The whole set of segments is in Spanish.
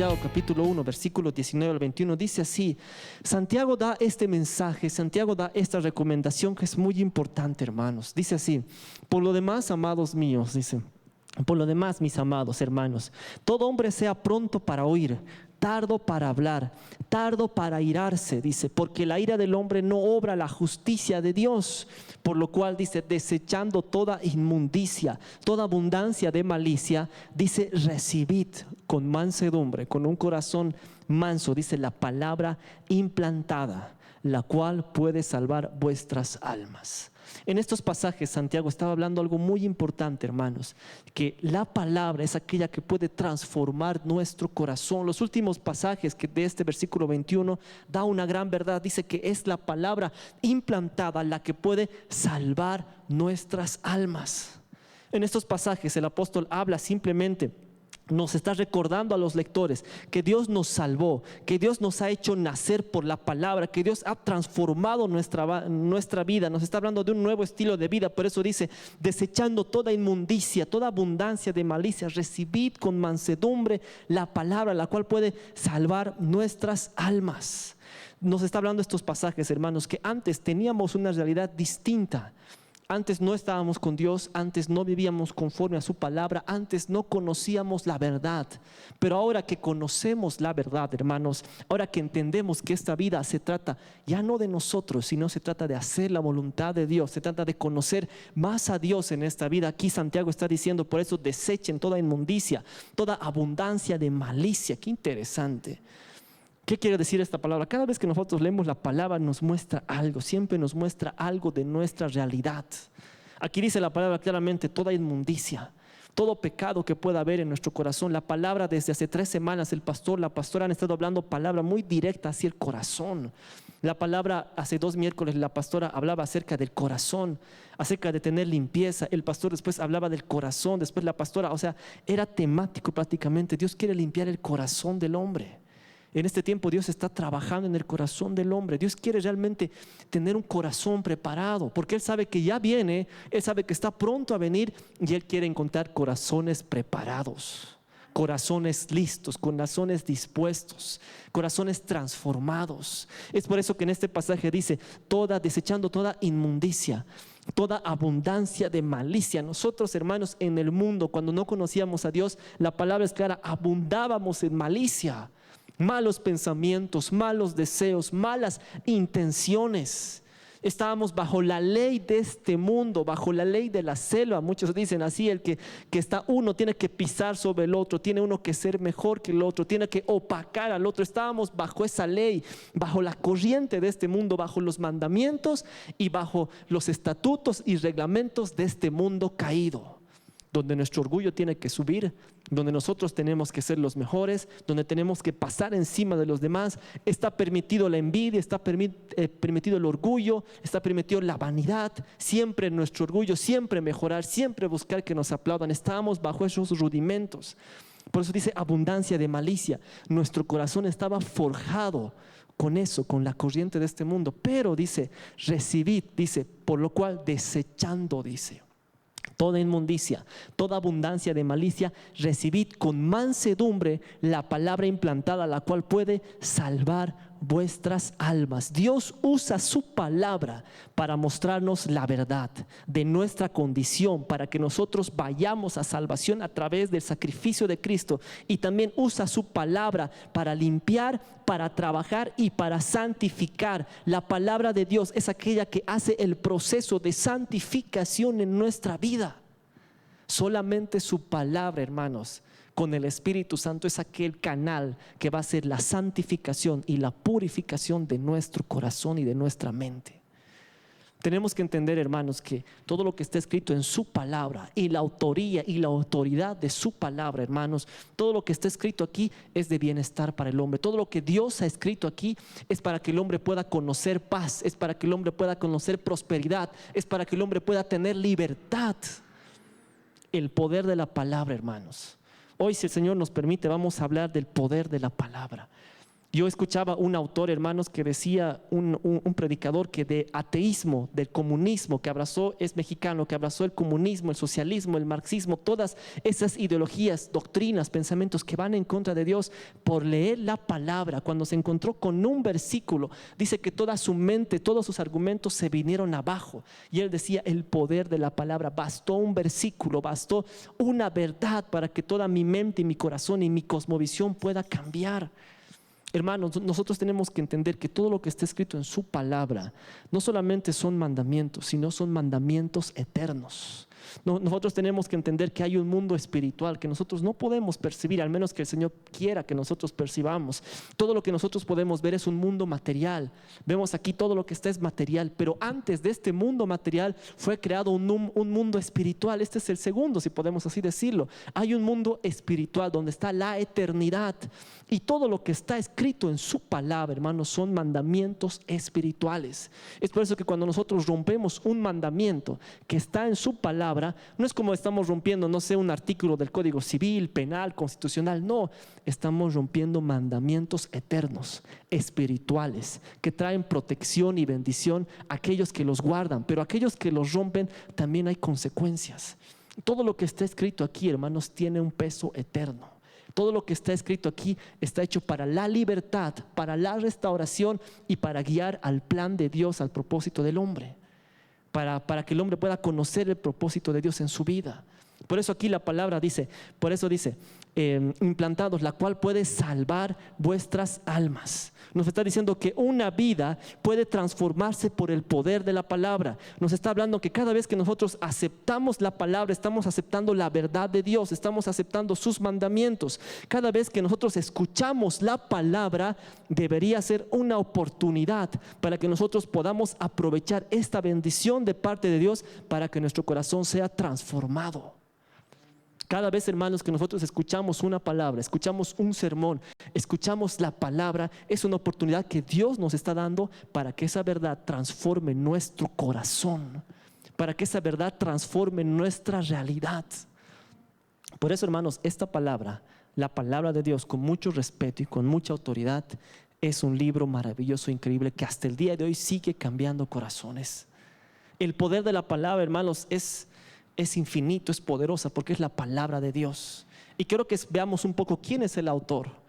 Santiago capítulo 1, versículos 19 al 21, dice así. Santiago da este mensaje, Santiago da esta recomendación que es muy importante, hermanos. Dice así: por lo demás, amados míos, dice, por lo demás, mis amados hermanos, todo hombre sea pronto para oír, tardo para hablar, tardo para irarse, dice, porque la ira del hombre no obra la justicia de Dios. Por lo cual, dice, desechando toda inmundicia, toda abundancia de malicia, dice, recibid con mansedumbre, con un corazón manso, dice, la palabra implantada, la cual puede salvar vuestras almas. En estos pasajes Santiago estaba hablando algo muy importante, hermanos, que la palabra es aquella que puede transformar nuestro corazón. Los últimos pasajes que de este versículo 21 da una gran verdad. Dice que es la palabra implantada la que puede salvar nuestras almas. En estos pasajes el apóstol habla simplemente, nos está recordando a los lectores que Dios nos salvó, que Dios nos ha hecho nacer por la palabra, que Dios ha transformado nuestra vida, nos está hablando de un nuevo estilo de vida. Por eso dice, desechando toda inmundicia, toda abundancia de malicia, recibid con mansedumbre la palabra, la cual puede salvar nuestras almas. Nos está hablando estos pasajes, hermanos, que antes teníamos una realidad distinta. Antes no estábamos con Dios, antes no vivíamos conforme a su palabra, antes no conocíamos la verdad. Pero ahora que conocemos la verdad, hermanos, ahora que entendemos que esta vida se trata ya no de nosotros, sino se trata de hacer la voluntad de Dios, se trata de conocer más a Dios en esta vida. Aquí Santiago está diciendo, por eso desechen toda inmundicia, toda abundancia de malicia. Qué interesante. ¿Qué quiere decir esta palabra? Cada vez que nosotros leemos la palabra nos muestra algo, siempre nos muestra algo de nuestra realidad. Aquí dice la palabra claramente, toda inmundicia, todo pecado que pueda haber en nuestro corazón. La palabra, desde hace 3 semanas, el pastor, la pastora han estado hablando palabra muy directa hacia el corazón. La palabra, hace 2 miércoles, la pastora hablaba acerca del corazón, acerca de tener limpieza. El pastor después hablaba del corazón, después la pastora, o sea, era temático prácticamente. Dios quiere limpiar el corazón del hombre. En este tiempo Dios está trabajando en el corazón del hombre. Dios quiere realmente tener un corazón preparado, porque Él sabe que ya viene, Él sabe que está pronto a venir, y Él quiere encontrar corazones preparados, corazones listos, corazones dispuestos, corazones transformados. Es por eso que en este pasaje dice, desechando toda inmundicia, toda abundancia de malicia. Nosotros, hermanos, en el mundo, cuando no conocíamos a Dios, la palabra es clara, abundábamos en malicia. Malos pensamientos, malos deseos, malas intenciones. Estábamos bajo la ley de este mundo, bajo la ley de la selva. Muchos dicen así, el que está uno tiene que pisar sobre el otro, tiene uno que ser mejor que el otro, tiene que opacar al otro. Estábamos bajo esa ley, bajo la corriente de este mundo, bajo los mandamientos y bajo los estatutos y reglamentos de este mundo caído, donde nuestro orgullo tiene que subir, donde nosotros tenemos que ser los mejores, donde tenemos que pasar encima de los demás. Está permitido la envidia, está permitido el orgullo, está permitido la vanidad, siempre nuestro orgullo, siempre mejorar, siempre buscar que nos aplaudan. Estábamos bajo esos rudimentos. Por eso dice abundancia de malicia. Nuestro corazón estaba forjado con eso, con la corriente de este mundo. Pero dice, recibid, dice, por lo cual desechando, dice, toda inmundicia, toda abundancia de malicia, recibid con mansedumbre la palabra implantada, la cual puede salvar vuestras almas. Dios usa su palabra para mostrarnos la verdad de nuestra condición, para que nosotros vayamos a salvación a través del sacrificio de Cristo, y también usa su palabra para limpiar, para trabajar y para santificar. La palabra de Dios es aquella que hace el proceso de santificación en nuestra vida. Solamente su palabra, hermanos, con el Espíritu Santo, es aquel canal que va a hacer la santificación y la purificación de nuestro corazón y de nuestra mente. Tenemos que entender, hermanos, que todo lo que está escrito en su palabra y la autoría y la autoridad de su palabra, hermanos, todo lo que está escrito aquí es de bienestar para el hombre. Todo lo que Dios ha escrito aquí es para que el hombre pueda conocer paz, es para que el hombre pueda conocer prosperidad, es para que el hombre pueda tener libertad. El poder de la palabra, hermanos. Hoy, si el Señor nos permite, vamos a hablar del poder de la palabra. Yo escuchaba un autor, hermanos, que decía, un predicador que de ateísmo, del comunismo, que abrazó, es mexicano, que abrazó el comunismo, el socialismo, el marxismo, todas esas ideologías, doctrinas, pensamientos que van en contra de Dios, por leer la palabra, cuando se encontró con un versículo, dice que toda su mente, todos sus argumentos se vinieron abajo. Y él decía, el poder de la palabra, bastó un versículo, bastó una verdad para que toda mi mente y mi corazón y mi cosmovisión pueda cambiar. Hermanos, nosotros tenemos que entender que todo lo que está escrito en su palabra no solamente son mandamientos, sino son mandamientos eternos. Nosotros tenemos que entender que hay un mundo espiritual que nosotros no podemos percibir, al menos que el Señor quiera que nosotros percibamos. Todo lo que nosotros podemos ver es un mundo material. Vemos aquí todo lo que está es material, pero antes de este mundo material fue creado un mundo espiritual. Este es el segundo, si podemos así decirlo. Hay un mundo espiritual donde está la eternidad, y todo lo que está escrito en su palabra, hermanos, son mandamientos espirituales. Es por eso que cuando nosotros rompemos un mandamiento que está en su palabra, no es como estamos rompiendo, no sé, un artículo del Código Civil, penal, constitucional. No, estamos rompiendo mandamientos eternos, espirituales, que traen protección y bendición a aquellos que los guardan, pero aquellos que los rompen también hay consecuencias. Todo lo que está escrito aquí, hermanos, tiene un peso eterno. Todo lo que está escrito aquí está hecho para la libertad, para la restauración y para guiar al plan de Dios, al propósito del hombre, para que el hombre pueda conocer el propósito de Dios en su vida. Por eso aquí la palabra dice, por eso dice, implantados, la cual puede salvar vuestras almas. Nos está diciendo que una vida puede transformarse por el poder de la palabra. Nos está hablando que cada vez que nosotros aceptamos la palabra, estamos aceptando la verdad de Dios, estamos aceptando sus mandamientos. Cada vez que nosotros escuchamos la palabra, debería ser una oportunidad para que nosotros podamos aprovechar esta bendición de parte de Dios para que nuestro corazón sea transformado. Cada vez, hermanos, que nosotros escuchamos una palabra, escuchamos un sermón, escuchamos la palabra, es una oportunidad que Dios nos está dando para que esa verdad transforme nuestro corazón, para que esa verdad transforme nuestra realidad. Por eso, hermanos, esta palabra, la palabra de Dios, con mucho respeto y con mucha autoridad, es un libro maravilloso, increíble, que hasta el día de hoy sigue cambiando corazones. El poder de la palabra, hermanos, es infinito, es poderosa, porque es la palabra de Dios. Y quiero que veamos un poco quién es el autor.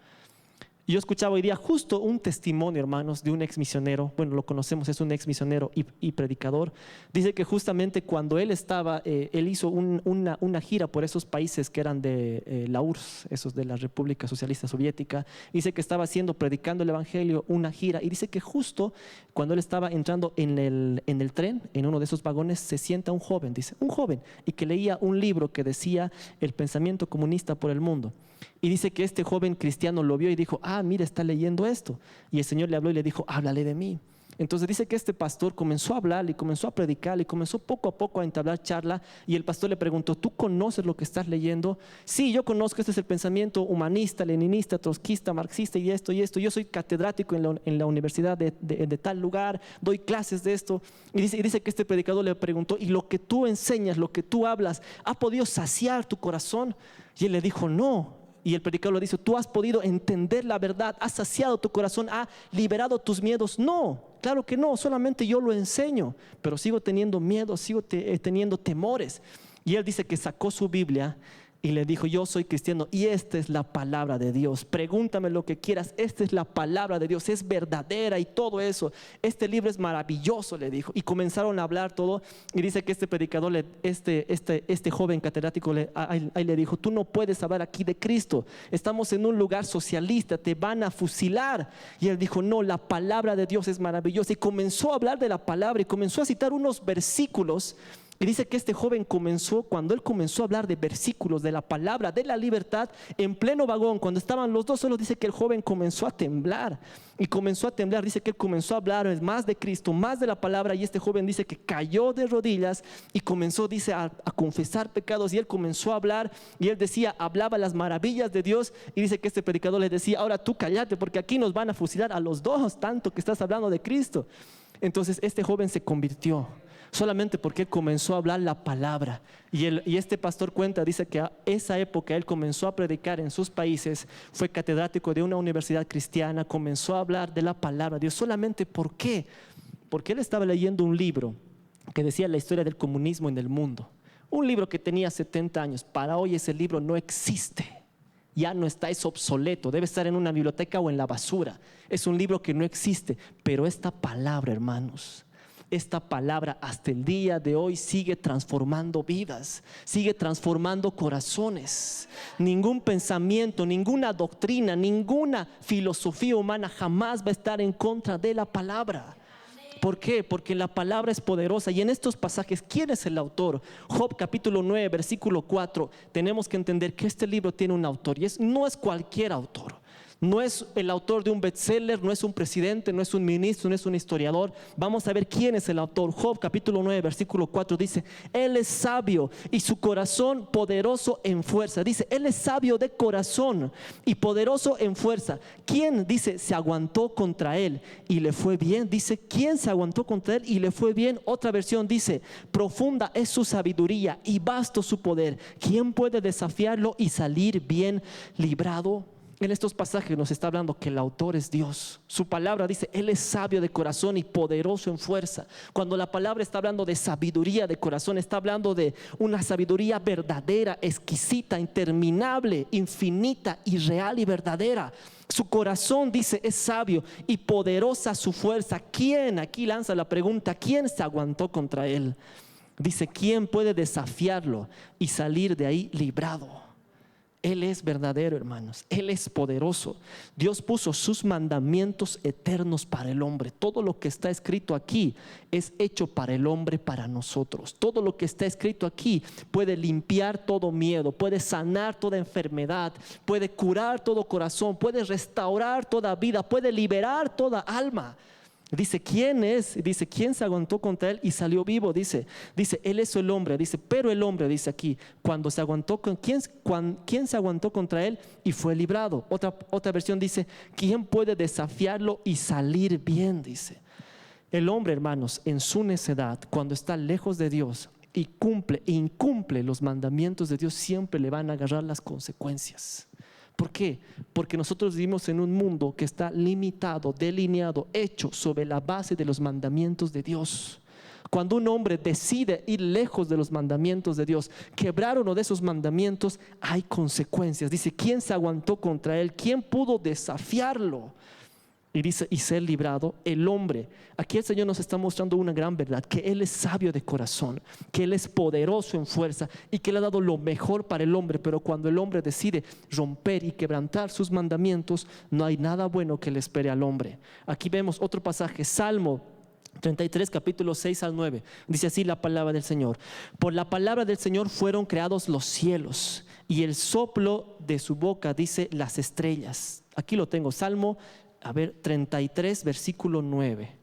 Yo escuchaba hoy día justo un testimonio, hermanos, de un ex misionero. Bueno, lo conocemos, es un ex misionero y predicador. Dice que justamente cuando él estaba, él hizo una gira por esos países que eran de la URSS, esos de la República Socialista Soviética. Dice que estaba predicando el evangelio, una gira, y dice que justo cuando él estaba entrando en el tren, en uno de esos vagones, se sienta un joven, dice, un joven, y que leía un libro que decía El pensamiento comunista por el mundo. Y dice que este joven cristiano lo vio y dijo, mira, está leyendo esto. Y el Señor le habló y le dijo, háblale de mí. Entonces dice que este pastor comenzó a hablar y comenzó a predicar y comenzó poco a poco a entablar charla, y el pastor le preguntó, ¿tú conoces lo que estás leyendo? Sí, yo conozco, este es el pensamiento humanista, leninista, trotskista, marxista y esto. Yo soy catedrático en la universidad de tal lugar, doy clases de esto. Y dice que este predicador le preguntó, ¿y lo que tú enseñas, lo que tú hablas, ha podido saciar tu corazón? Y él le dijo, no. Y el predicador le dice, ¿tú has podido entender la verdad? ¿Has saciado tu corazón? ¿Ha liberado tus miedos? No, claro que no, solamente yo lo enseño, pero sigo teniendo miedo, sigo teniendo temores. Y él dice que sacó su Biblia y le dijo, yo soy cristiano y esta es la palabra de Dios. Pregúntame lo que quieras, esta es la palabra de Dios, es verdadera y todo eso. Este libro es maravilloso, le dijo. Y comenzaron a hablar todo, y dice que este predicador, este joven catedrático, ahí le dijo, tú no puedes hablar aquí de Cristo. Estamos en un lugar socialista, te van a fusilar. Y él dijo, no, la palabra de Dios es maravillosa. Y comenzó a hablar de la palabra y comenzó a citar unos versículos. Y dice que este joven cuando él comenzó a hablar de versículos, de la palabra, de la libertad, en pleno vagón, cuando estaban los dos solos, dice que el joven comenzó a temblar. Y comenzó a temblar, dice que él comenzó a hablar más de Cristo, más de la palabra. Y este joven dice que cayó de rodillas y comenzó, dice, a confesar pecados. Y él comenzó a hablar, y él decía, hablaba las maravillas de Dios. Y dice que este predicador le decía, ahora tú cállate, porque aquí nos van a fusilar a los dos, tanto que estás hablando de Cristo. Entonces este joven se convirtió. solamente porque él comenzó a hablar la palabra. Y este pastor cuenta, dice que a esa época él comenzó a predicar en sus países, fue catedrático de una universidad cristiana, comenzó a hablar de la palabra de Dios. Solamente ¿por qué? Porque él estaba leyendo un libro que decía la historia del comunismo en el mundo. Un libro que tenía 70 años. Para hoy ese libro no existe. Ya no está, es obsoleto, debe estar en una biblioteca o en la basura. Es un libro que no existe. Pero esta palabra, hermanos, esta palabra hasta el día de hoy sigue transformando vidas, sigue transformando corazones. Ningún pensamiento, ninguna doctrina, ninguna filosofía humana jamás va a estar en contra de la palabra. ¿Por qué? Porque la palabra es poderosa. Y en estos pasajes, ¿quién es el autor? Job capítulo 9, versículo 4. Tenemos que entender que este libro tiene un autor y no es cualquier autor. No es el autor de un bestseller, no es un presidente, no es un ministro, no es un historiador. Vamos a ver quién es el autor. Job capítulo 9, versículo 4 dice: Él es sabio y su corazón poderoso en fuerza. Dice, Él es sabio de corazón y poderoso en fuerza. ¿Quién, dice, se aguantó contra él y le fue bien? Dice, ¿quién se aguantó contra él y le fue bien? Otra versión dice, profunda es su sabiduría y vasto su poder. ¿Quién puede desafiarlo y salir bien librado? En estos pasajes nos está hablando que el autor es Dios. Su palabra dice, Él es sabio de corazón y poderoso en fuerza. Cuando la palabra está hablando de sabiduría de corazón, está hablando de una sabiduría verdadera, exquisita, interminable, infinita y real y verdadera. Su corazón, dice, es sabio y poderosa su fuerza. ¿Quién? Aquí lanza la pregunta, ¿quién se aguantó contra Él? Dice, ¿quién puede desafiarlo y salir de ahí librado? Él es verdadero, hermanos. Él es poderoso. Dios puso sus mandamientos eternos para el hombre. Todo lo que está escrito aquí es hecho para el hombre, para nosotros. Todo lo que está escrito aquí puede limpiar todo miedo, puede sanar toda enfermedad, puede curar todo corazón, puede restaurar toda vida, puede liberar toda alma. Dice, ¿quién es? Dice, ¿quién se aguantó contra él y salió vivo? Dice, Él es el hombre. Dice, pero el hombre, dice aquí, cuando se aguantó con ¿quién se aguantó contra él y fue librado? Otra versión dice, ¿quién puede desafiarlo y salir bien? Dice, el hombre, hermanos, en su necedad, cuando está lejos de Dios y incumple los mandamientos de Dios, siempre le van a agarrar las consecuencias. ¿Por qué? Porque nosotros vivimos en un mundo que está limitado, delineado, hecho sobre la base de los mandamientos de Dios. Cuando un hombre decide ir lejos de los mandamientos de Dios, quebrar uno de esos mandamientos, hay consecuencias. Dice, ¿quién se aguantó contra él? ¿Quién pudo desafiarlo? Y dice, y ser librado el hombre. Aquí el Señor nos está mostrando una gran verdad, que Él es sabio de corazón, que Él es poderoso en fuerza y que Él ha dado lo mejor para el hombre. Pero cuando el hombre decide romper y quebrantar sus mandamientos, no hay nada bueno que le espere al hombre. Aquí vemos otro pasaje, Salmo 33, capítulo 6 al 9. Dice así la palabra del Señor: por la palabra del Señor fueron creados los cielos, y el soplo de su boca, dice, las estrellas. Aquí lo tengo, Salmo 33, versículo 9.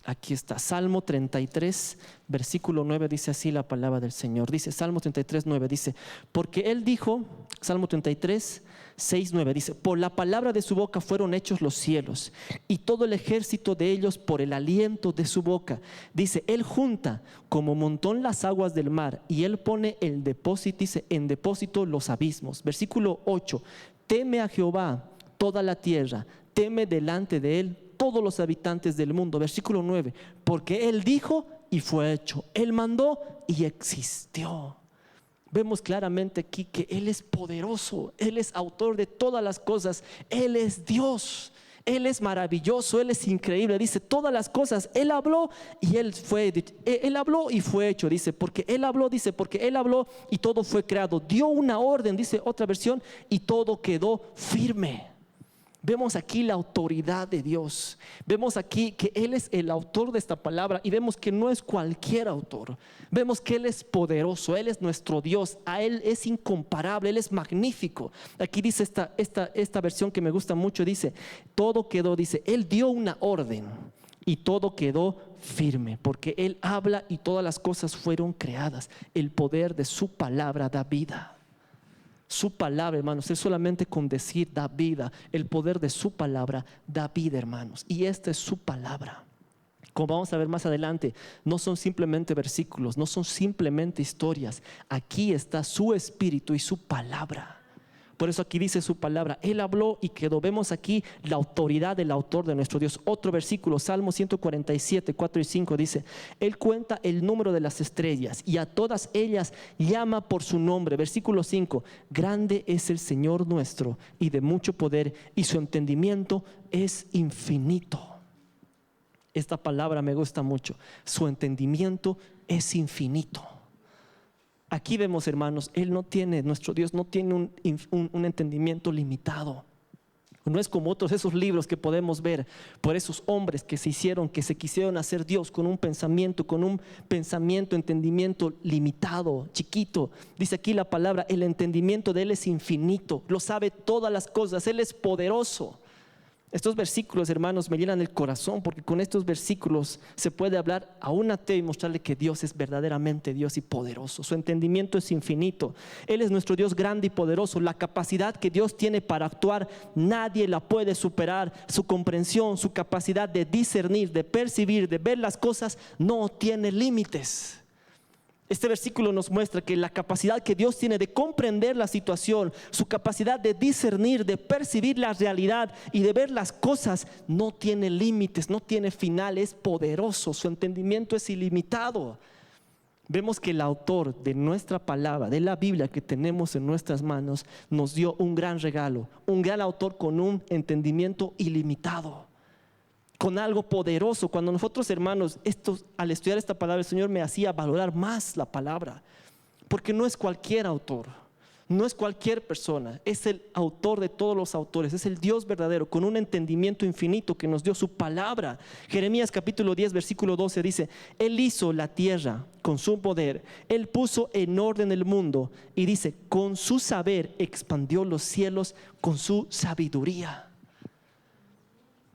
Aquí está, Salmo 33, versículo 9, dice así la palabra del Señor. Dice, Salmo 33, 9, dice, porque Él dijo, Salmo 33, 6, 9, dice, por la palabra de su boca fueron hechos los cielos, y todo el ejército de ellos por el aliento de su boca. Dice, Él junta como montón las aguas del mar, y Él pone el depósito, dice, en depósito los abismos. Versículo 8, teme a Jehová toda la tierra, teme delante de Él todos los habitantes del mundo. Versículo 9, porque Él dijo y fue hecho, Él mandó y existió. Vemos claramente aquí que Él es poderoso, Él es autor de todas las cosas, Él es Dios, Él es maravilloso, Él es increíble. Dice, todas las cosas, Él habló y Él habló y fue hecho. Dice, porque Él habló, y todo fue creado. Dio una orden, dice otra versión, y todo quedó firme. Vemos aquí la autoridad de Dios. Vemos aquí que Él es el autor de esta palabra y vemos que no es cualquier autor. Vemos que Él es poderoso, Él es nuestro Dios, a Él es incomparable, Él es magnífico. Aquí dice esta versión que me gusta mucho, dice, todo quedó, dice, Él dio una orden y todo quedó firme, porque Él habla y todas las cosas fueron creadas. El poder de su palabra da vida. Su palabra, hermanos, Él solamente con decir da vida. El poder de su palabra da vida, hermanos. Y esta es su palabra. Como vamos a ver más adelante, no son simplemente versículos, no son simplemente historias. Aquí está su espíritu y su palabra. Por eso aquí dice su palabra. Él habló y quedó. Vemos aquí la autoridad del autor de nuestro Dios. Otro versículo, Salmo 147, 4 y 5 dice: Él cuenta el número de las estrellas y a todas ellas llama por su nombre. Versículo 5: Grande es el Señor nuestro y de mucho poder, y su entendimiento es infinito. Esta palabra me gusta mucho. Su entendimiento es infinito. Aquí vemos, hermanos, nuestro Dios no tiene un entendimiento limitado. No es como otros esos libros que podemos ver por esos hombres que se quisieron hacer Dios con un pensamiento, entendimiento limitado, chiquito. Dice aquí la palabra, el entendimiento de Él es infinito, lo sabe todas las cosas, Él es poderoso. Estos versículos, hermanos, me llenan el corazón, porque con estos versículos se puede hablar a un ateo y mostrarle que Dios es verdaderamente Dios y poderoso. Su entendimiento es infinito. Él es nuestro Dios grande y poderoso. La capacidad que Dios tiene para actuar, nadie la puede superar. Su comprensión, su capacidad de discernir, de percibir, de ver las cosas, no tiene límites. Este versículo nos muestra que la capacidad que Dios tiene de comprender la situación, su capacidad de discernir, de percibir la realidad y de ver las cosas, no tiene límites, no tiene final, es poderoso, su entendimiento es ilimitado. Vemos que el autor de nuestra palabra, de la Biblia que tenemos en nuestras manos, nos dio un gran regalo, un gran autor con un entendimiento ilimitado, con algo poderoso. Cuando nosotros, hermanos, al estudiar esta palabra, el Señor me hacía valorar más la palabra, porque no es cualquier autor, no es cualquier persona, es el autor de todos los autores, es el Dios verdadero con un entendimiento infinito que nos dio su palabra. Jeremías capítulo 10 versículo 12 dice: Él hizo la tierra con su poder, Él puso en orden el mundo, y dice, con su saber expandió los cielos, con su sabiduría.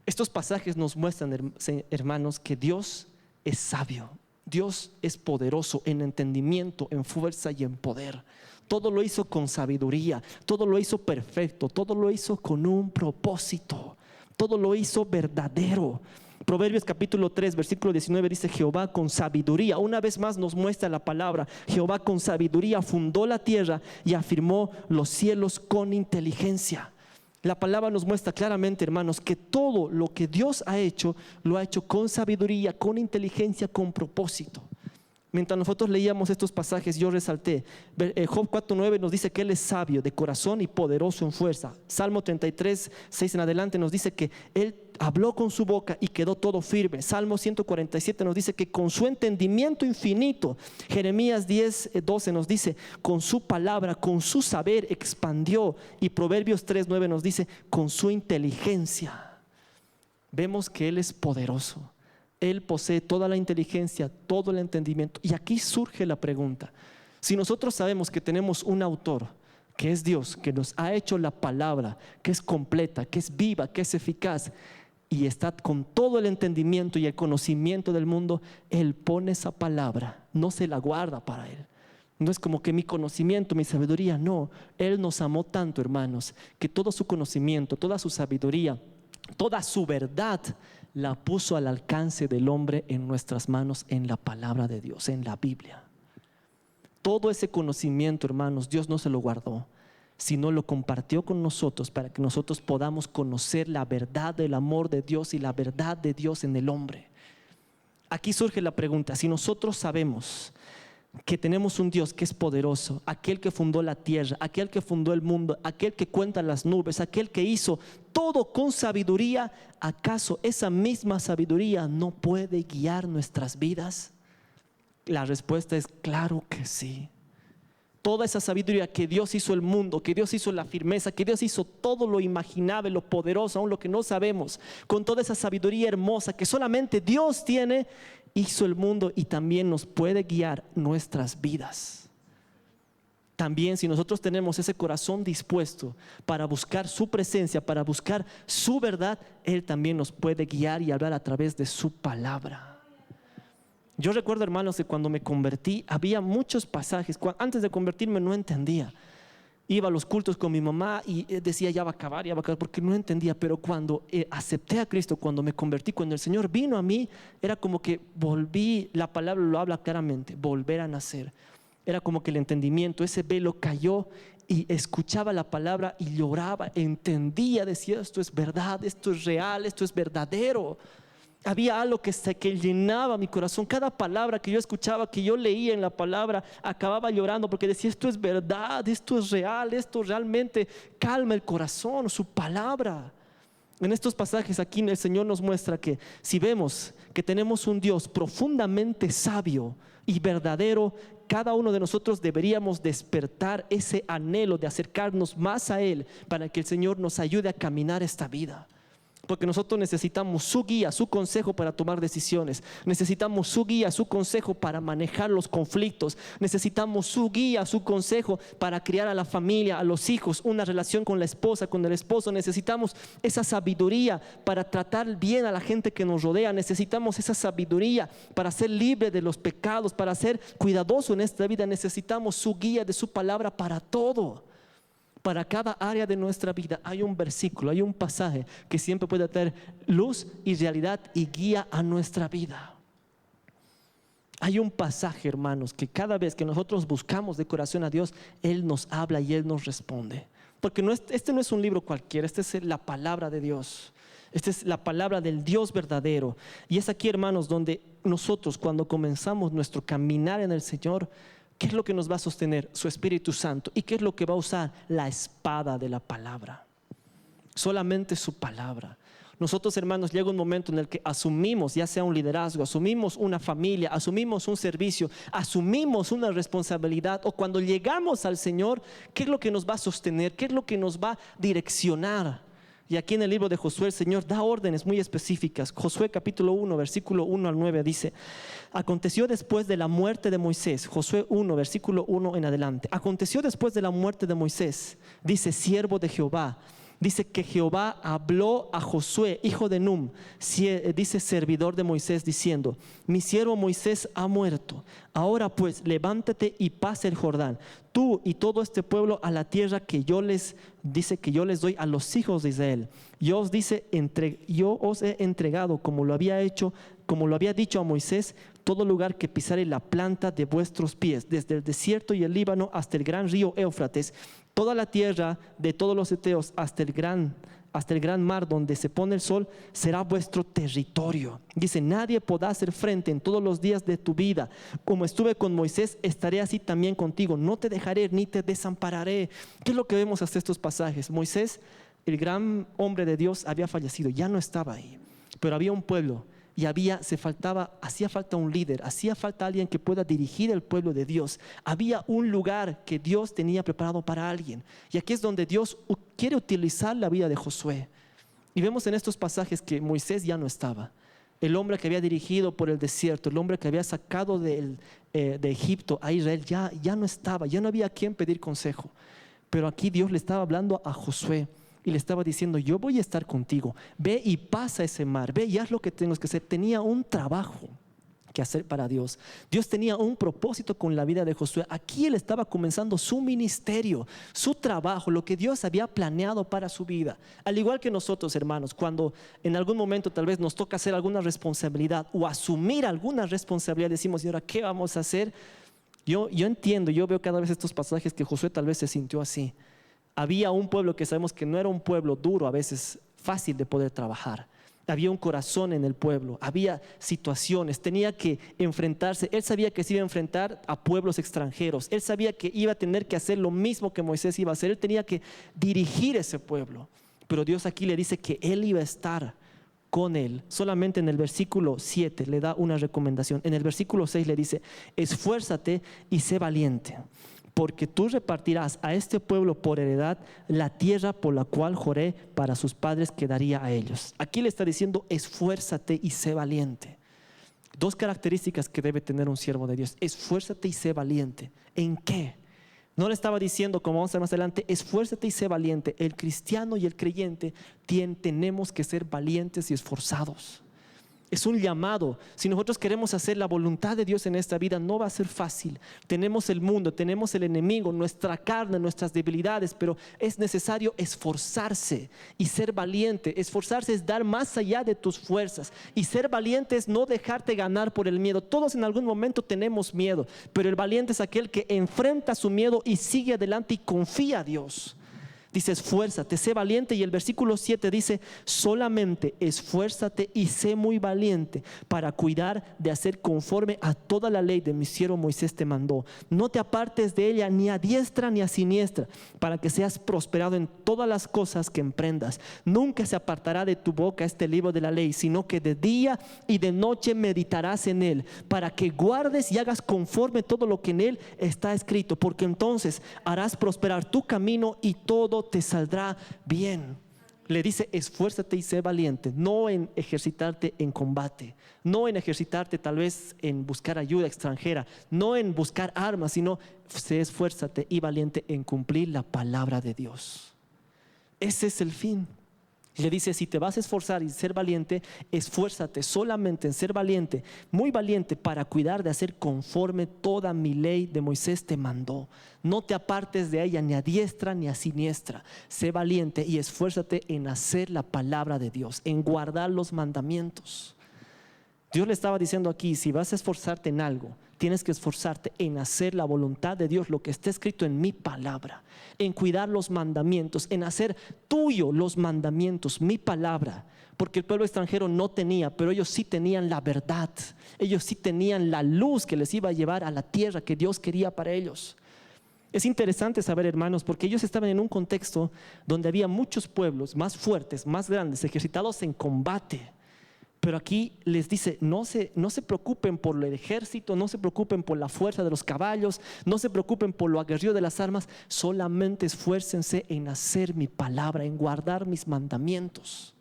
Estos pasajes nos muestran, hermanos, que Dios es sabio, Dios es poderoso en entendimiento, en fuerza y en poder. Todo lo hizo con sabiduría, todo lo hizo perfecto, todo lo hizo con un propósito, todo lo hizo verdadero. Proverbios capítulo 3 versículo 19 dice: Jehová con sabiduría, una vez más nos muestra la palabra, Jehová con sabiduría fundó la tierra y afirmó los cielos con inteligencia. La palabra nos muestra claramente, hermanos, que todo lo que Dios ha hecho, lo ha hecho con sabiduría, con inteligencia, con propósito. Mientras nosotros leíamos estos pasajes, yo resalté, Job 4:9 nos dice que Él es sabio de corazón y poderoso en fuerza. Salmo 33, 6 en adelante nos dice que Él habló con su boca y quedó todo firme. Salmo 147 nos dice que con su entendimiento infinito. Jeremías 10, 12 nos dice, con su palabra, con su saber expandió. Y Proverbios 3, 9 nos dice, con su inteligencia. Vemos que Él es poderoso. Él posee toda la inteligencia, todo el entendimiento. Y aquí surge la pregunta: si nosotros sabemos que tenemos un autor, que es Dios, que nos ha hecho la palabra, que es completa, que es viva, que es eficaz, y está con todo el entendimiento y el conocimiento del mundo, Él pone esa palabra, no se la guarda para Él. No es como que mi conocimiento, mi sabiduría, no. Él nos amó tanto, hermanos, que todo su conocimiento, toda su sabiduría, toda su verdad la puso al alcance del hombre en nuestras manos, en la palabra de Dios, en la Biblia. Todo ese conocimiento, hermanos, Dios no se lo guardó, sino lo compartió con nosotros para que nosotros podamos conocer la verdad del amor de Dios y la verdad de Dios en el hombre. Aquí surge la pregunta: si nosotros sabemos que tenemos un Dios que es poderoso, aquel que fundó la tierra, aquel que fundó el mundo, aquel que cuenta las nubes, aquel que hizo todo con sabiduría, ¿acaso esa misma sabiduría no puede guiar nuestras vidas? La respuesta es claro que sí. Toda esa sabiduría que Dios hizo el mundo, que Dios hizo la firmeza, que Dios hizo todo lo imaginable, lo poderoso, aún lo que no sabemos, con toda esa sabiduría hermosa que solamente Dios tiene, hizo el mundo y también nos puede guiar nuestras vidas. También, si nosotros tenemos ese corazón dispuesto para buscar su presencia, para buscar su verdad, Él también nos puede guiar y hablar a través de su palabra. Yo recuerdo, hermanos, que cuando me convertí había muchos pasajes. Antes de convertirme no entendía. iba a los cultos con mi mamá y decía ya va a acabar, porque no entendía. Pero cuando acepté a Cristo, cuando me convertí, cuando el Señor vino a mí, era como que volví, la palabra lo habla claramente, volver a nacer. Era como que el entendimiento, ese velo cayó y escuchaba la palabra y lloraba, entendía, decía esto es verdad, esto es real, esto es verdadero. Había algo que llenaba mi corazón. Cada palabra que yo escuchaba, que yo leía en la palabra, acababa llorando porque decía esto es verdad, esto es real, esto realmente calma el corazón, su palabra. En estos pasajes aquí el Señor nos muestra que si vemos que tenemos un Dios profundamente sabio y verdadero, cada uno de nosotros deberíamos despertar ese anhelo de acercarnos más a Él para que el Señor nos ayude a caminar esta vida. Porque nosotros necesitamos su guía, su consejo para tomar decisiones. Necesitamos su guía, su consejo para manejar los conflictos. Necesitamos su guía, su consejo para criar a la familia, a los hijos, una relación con la esposa, con el esposo. Necesitamos esa sabiduría para tratar bien a la gente que nos rodea. Necesitamos esa sabiduría para ser libre de los pecados, para ser cuidadoso en esta vida. Necesitamos su guía de su palabra para todo. Para cada área de nuestra vida hay un versículo, hay un pasaje que siempre puede traer luz y realidad y guía a nuestra vida. Hay un pasaje, hermanos, que cada vez que nosotros buscamos de corazón a Dios, Él nos habla y Él nos responde. Porque este no es un libro cualquiera, esta es la palabra de Dios. Esta es la palabra del Dios verdadero. Y es aquí, hermanos, donde nosotros cuando comenzamos nuestro caminar en el Señor, ¿qué es lo que nos va a sostener? Su Espíritu Santo. ¿Y qué es lo que va a usar? La espada de la palabra. Solamente su palabra. Nosotros, hermanos, llega un momento en el que asumimos, ya sea un liderazgo, asumimos una familia, asumimos un servicio, asumimos una responsabilidad, o cuando llegamos al Señor, ¿qué es lo que nos va a sostener? ¿Qué es lo que nos va a direccionar? Y aquí en el libro de Josué el Señor da órdenes muy específicas. Josué capítulo 1, versículo 1 al 9 dice: aconteció después de la muerte de Moisés, Josué 1, versículo 1 en adelante. Aconteció después de la muerte de Moisés, dice siervo de Jehová. Dice que Jehová habló a Josué, hijo de Num, dice servidor de Moisés, diciendo: mi siervo Moisés ha muerto. Ahora pues levántate y pasa el Jordán, tú y todo este pueblo, a la tierra que yo les doy a los hijos de Israel. Yo os he entregado, como lo había dicho a Moisés, todo lugar que pisare la planta de vuestros pies, desde el desierto y el Líbano hasta el gran río Éufrates, toda la tierra de todos los heteos hasta el gran mar donde se pone el sol, será vuestro territorio. Dice: nadie podrá hacer frente en todos los días de tu vida. Como estuve con Moisés, estaré así también contigo. No te dejaré ni te desampararé. ¿Qué es lo que vemos hasta estos pasajes? Moisés, el gran hombre de Dios, había fallecido, ya no estaba ahí, pero había un pueblo. Y hacía falta un líder, hacía falta alguien que pueda dirigir el pueblo de Dios. Había un lugar que Dios tenía preparado para alguien. Y aquí es donde Dios quiere utilizar la vida de Josué. Y vemos en estos pasajes que Moisés ya no estaba. El hombre que había dirigido por el desierto, el hombre que había sacado de Egipto a Israel, ya no estaba, ya no había a quien pedir consejo. Pero aquí Dios le estaba hablando a Josué. Y le estaba diciendo: yo voy a estar contigo, ve y pasa ese mar, ve y haz lo que tengas que hacer. Tenía un trabajo que hacer para Dios. Dios tenía un propósito con la vida de Josué. Aquí él estaba comenzando su ministerio, su trabajo, lo que Dios había planeado para su vida. Al igual que nosotros, hermanos, cuando en algún momento tal vez nos toca hacer alguna responsabilidad o asumir alguna responsabilidad, decimos: ¿y ahora qué vamos a hacer? Yo entiendo, yo veo cada vez estos pasajes que Josué tal vez se sintió así. Había un pueblo que sabemos que no era un pueblo duro, a veces fácil de poder trabajar. Había un corazón en el pueblo, había situaciones, tenía que enfrentarse. Él sabía que se iba a enfrentar a pueblos extranjeros. Él sabía que iba a tener que hacer lo mismo que Moisés iba a hacer. Él tenía que dirigir ese pueblo. Pero Dios aquí le dice que Él iba a estar con él. Solamente en el versículo 7 le da una recomendación. En el versículo 6 le dice: esfuérzate y sé valiente, porque tú repartirás a este pueblo por heredad la tierra por la cual juré para sus padres que daría a ellos. Aquí le está diciendo: esfuérzate y sé valiente. Dos características que debe tener un siervo de Dios: esfuérzate y sé valiente. ¿En qué? No le estaba diciendo, como vamos a ver más adelante, esfuérzate y sé valiente. El cristiano y el creyente tenemos que ser valientes y esforzados. Es un llamado. Si nosotros queremos hacer la voluntad de Dios en esta vida, no va a ser fácil. Tenemos el mundo, tenemos el enemigo, nuestra carne, nuestras debilidades, pero es necesario esforzarse y ser valiente. Esforzarse es dar más allá de tus fuerzas, y ser valiente es no dejarte ganar por el miedo. Todos en algún momento tenemos miedo, pero el valiente es aquel que enfrenta su miedo y sigue adelante y confía a Dios. Dice, esfuérzate, sé valiente. Y el versículo 7 dice, solamente esfuérzate y sé muy valiente para cuidar de hacer conforme a toda la ley de mi siervo Moisés te mandó. No te apartes de ella ni a diestra ni a siniestra, para que seas prosperado en todas las cosas que emprendas. Nunca se apartará de tu boca este libro de la ley, sino que de día y de noche meditarás en él, para que guardes y hagas conforme todo lo que en él está escrito, porque entonces harás prosperar tu camino y todo te saldrá bien. Le dice, esfuérzate y sé valiente, no en ejercitarte en combate, no en ejercitarte tal vez en buscar ayuda extranjera, no en buscar armas, sino sé esfuérzate y valiente en cumplir la palabra de Dios. Ese es el fin. Le dice, si te vas a esforzar y ser valiente, esfuérzate solamente en ser valiente, muy valiente, para cuidar de hacer conforme toda mi ley de Moisés te mandó. No te apartes de ella ni a diestra ni a siniestra. Sé valiente y esfuérzate en hacer la palabra de Dios, en guardar los mandamientos. Dios le estaba diciendo aquí, si vas a esforzarte en algo, tienes que esforzarte en hacer la voluntad de Dios, lo que está escrito en mi palabra, en cuidar los mandamientos, en hacer tuyo los mandamientos, mi palabra. Porque el pueblo extranjero no tenía, pero ellos sí tenían la verdad. Ellos sí tenían la luz que les iba a llevar a la tierra que Dios quería para ellos. Es interesante saber, hermanos, porque ellos estaban en un contexto donde había muchos pueblos más fuertes, más grandes, ejercitados en combate. Pero aquí les dice, no se preocupen por el ejército, no se preocupen por la fuerza de los caballos, no se preocupen por lo aguerrido de las armas, solamente esfuércense en hacer mi palabra, en guardar mis mandamientos.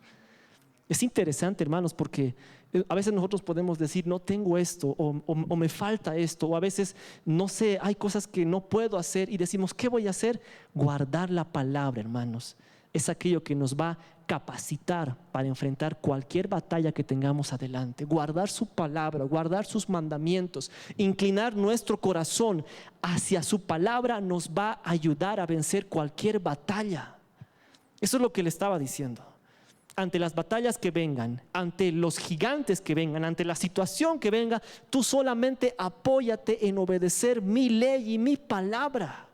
Es interesante, hermanos, porque a veces nosotros podemos decir, no tengo esto, o me falta esto, o a veces, no sé, hay cosas que no puedo hacer, y decimos, ¿qué voy a hacer? Guardar la palabra, hermanos. Es aquello que nos va a capacitar para enfrentar cualquier batalla que tengamos adelante. Guardar su palabra, guardar sus mandamientos, inclinar nuestro corazón hacia su palabra nos va a ayudar a vencer cualquier batalla. Eso es lo que le estaba diciendo. Ante las batallas que vengan, ante los gigantes que vengan, ante la situación que venga, tú solamente apóyate en obedecer mi ley y mi palabra.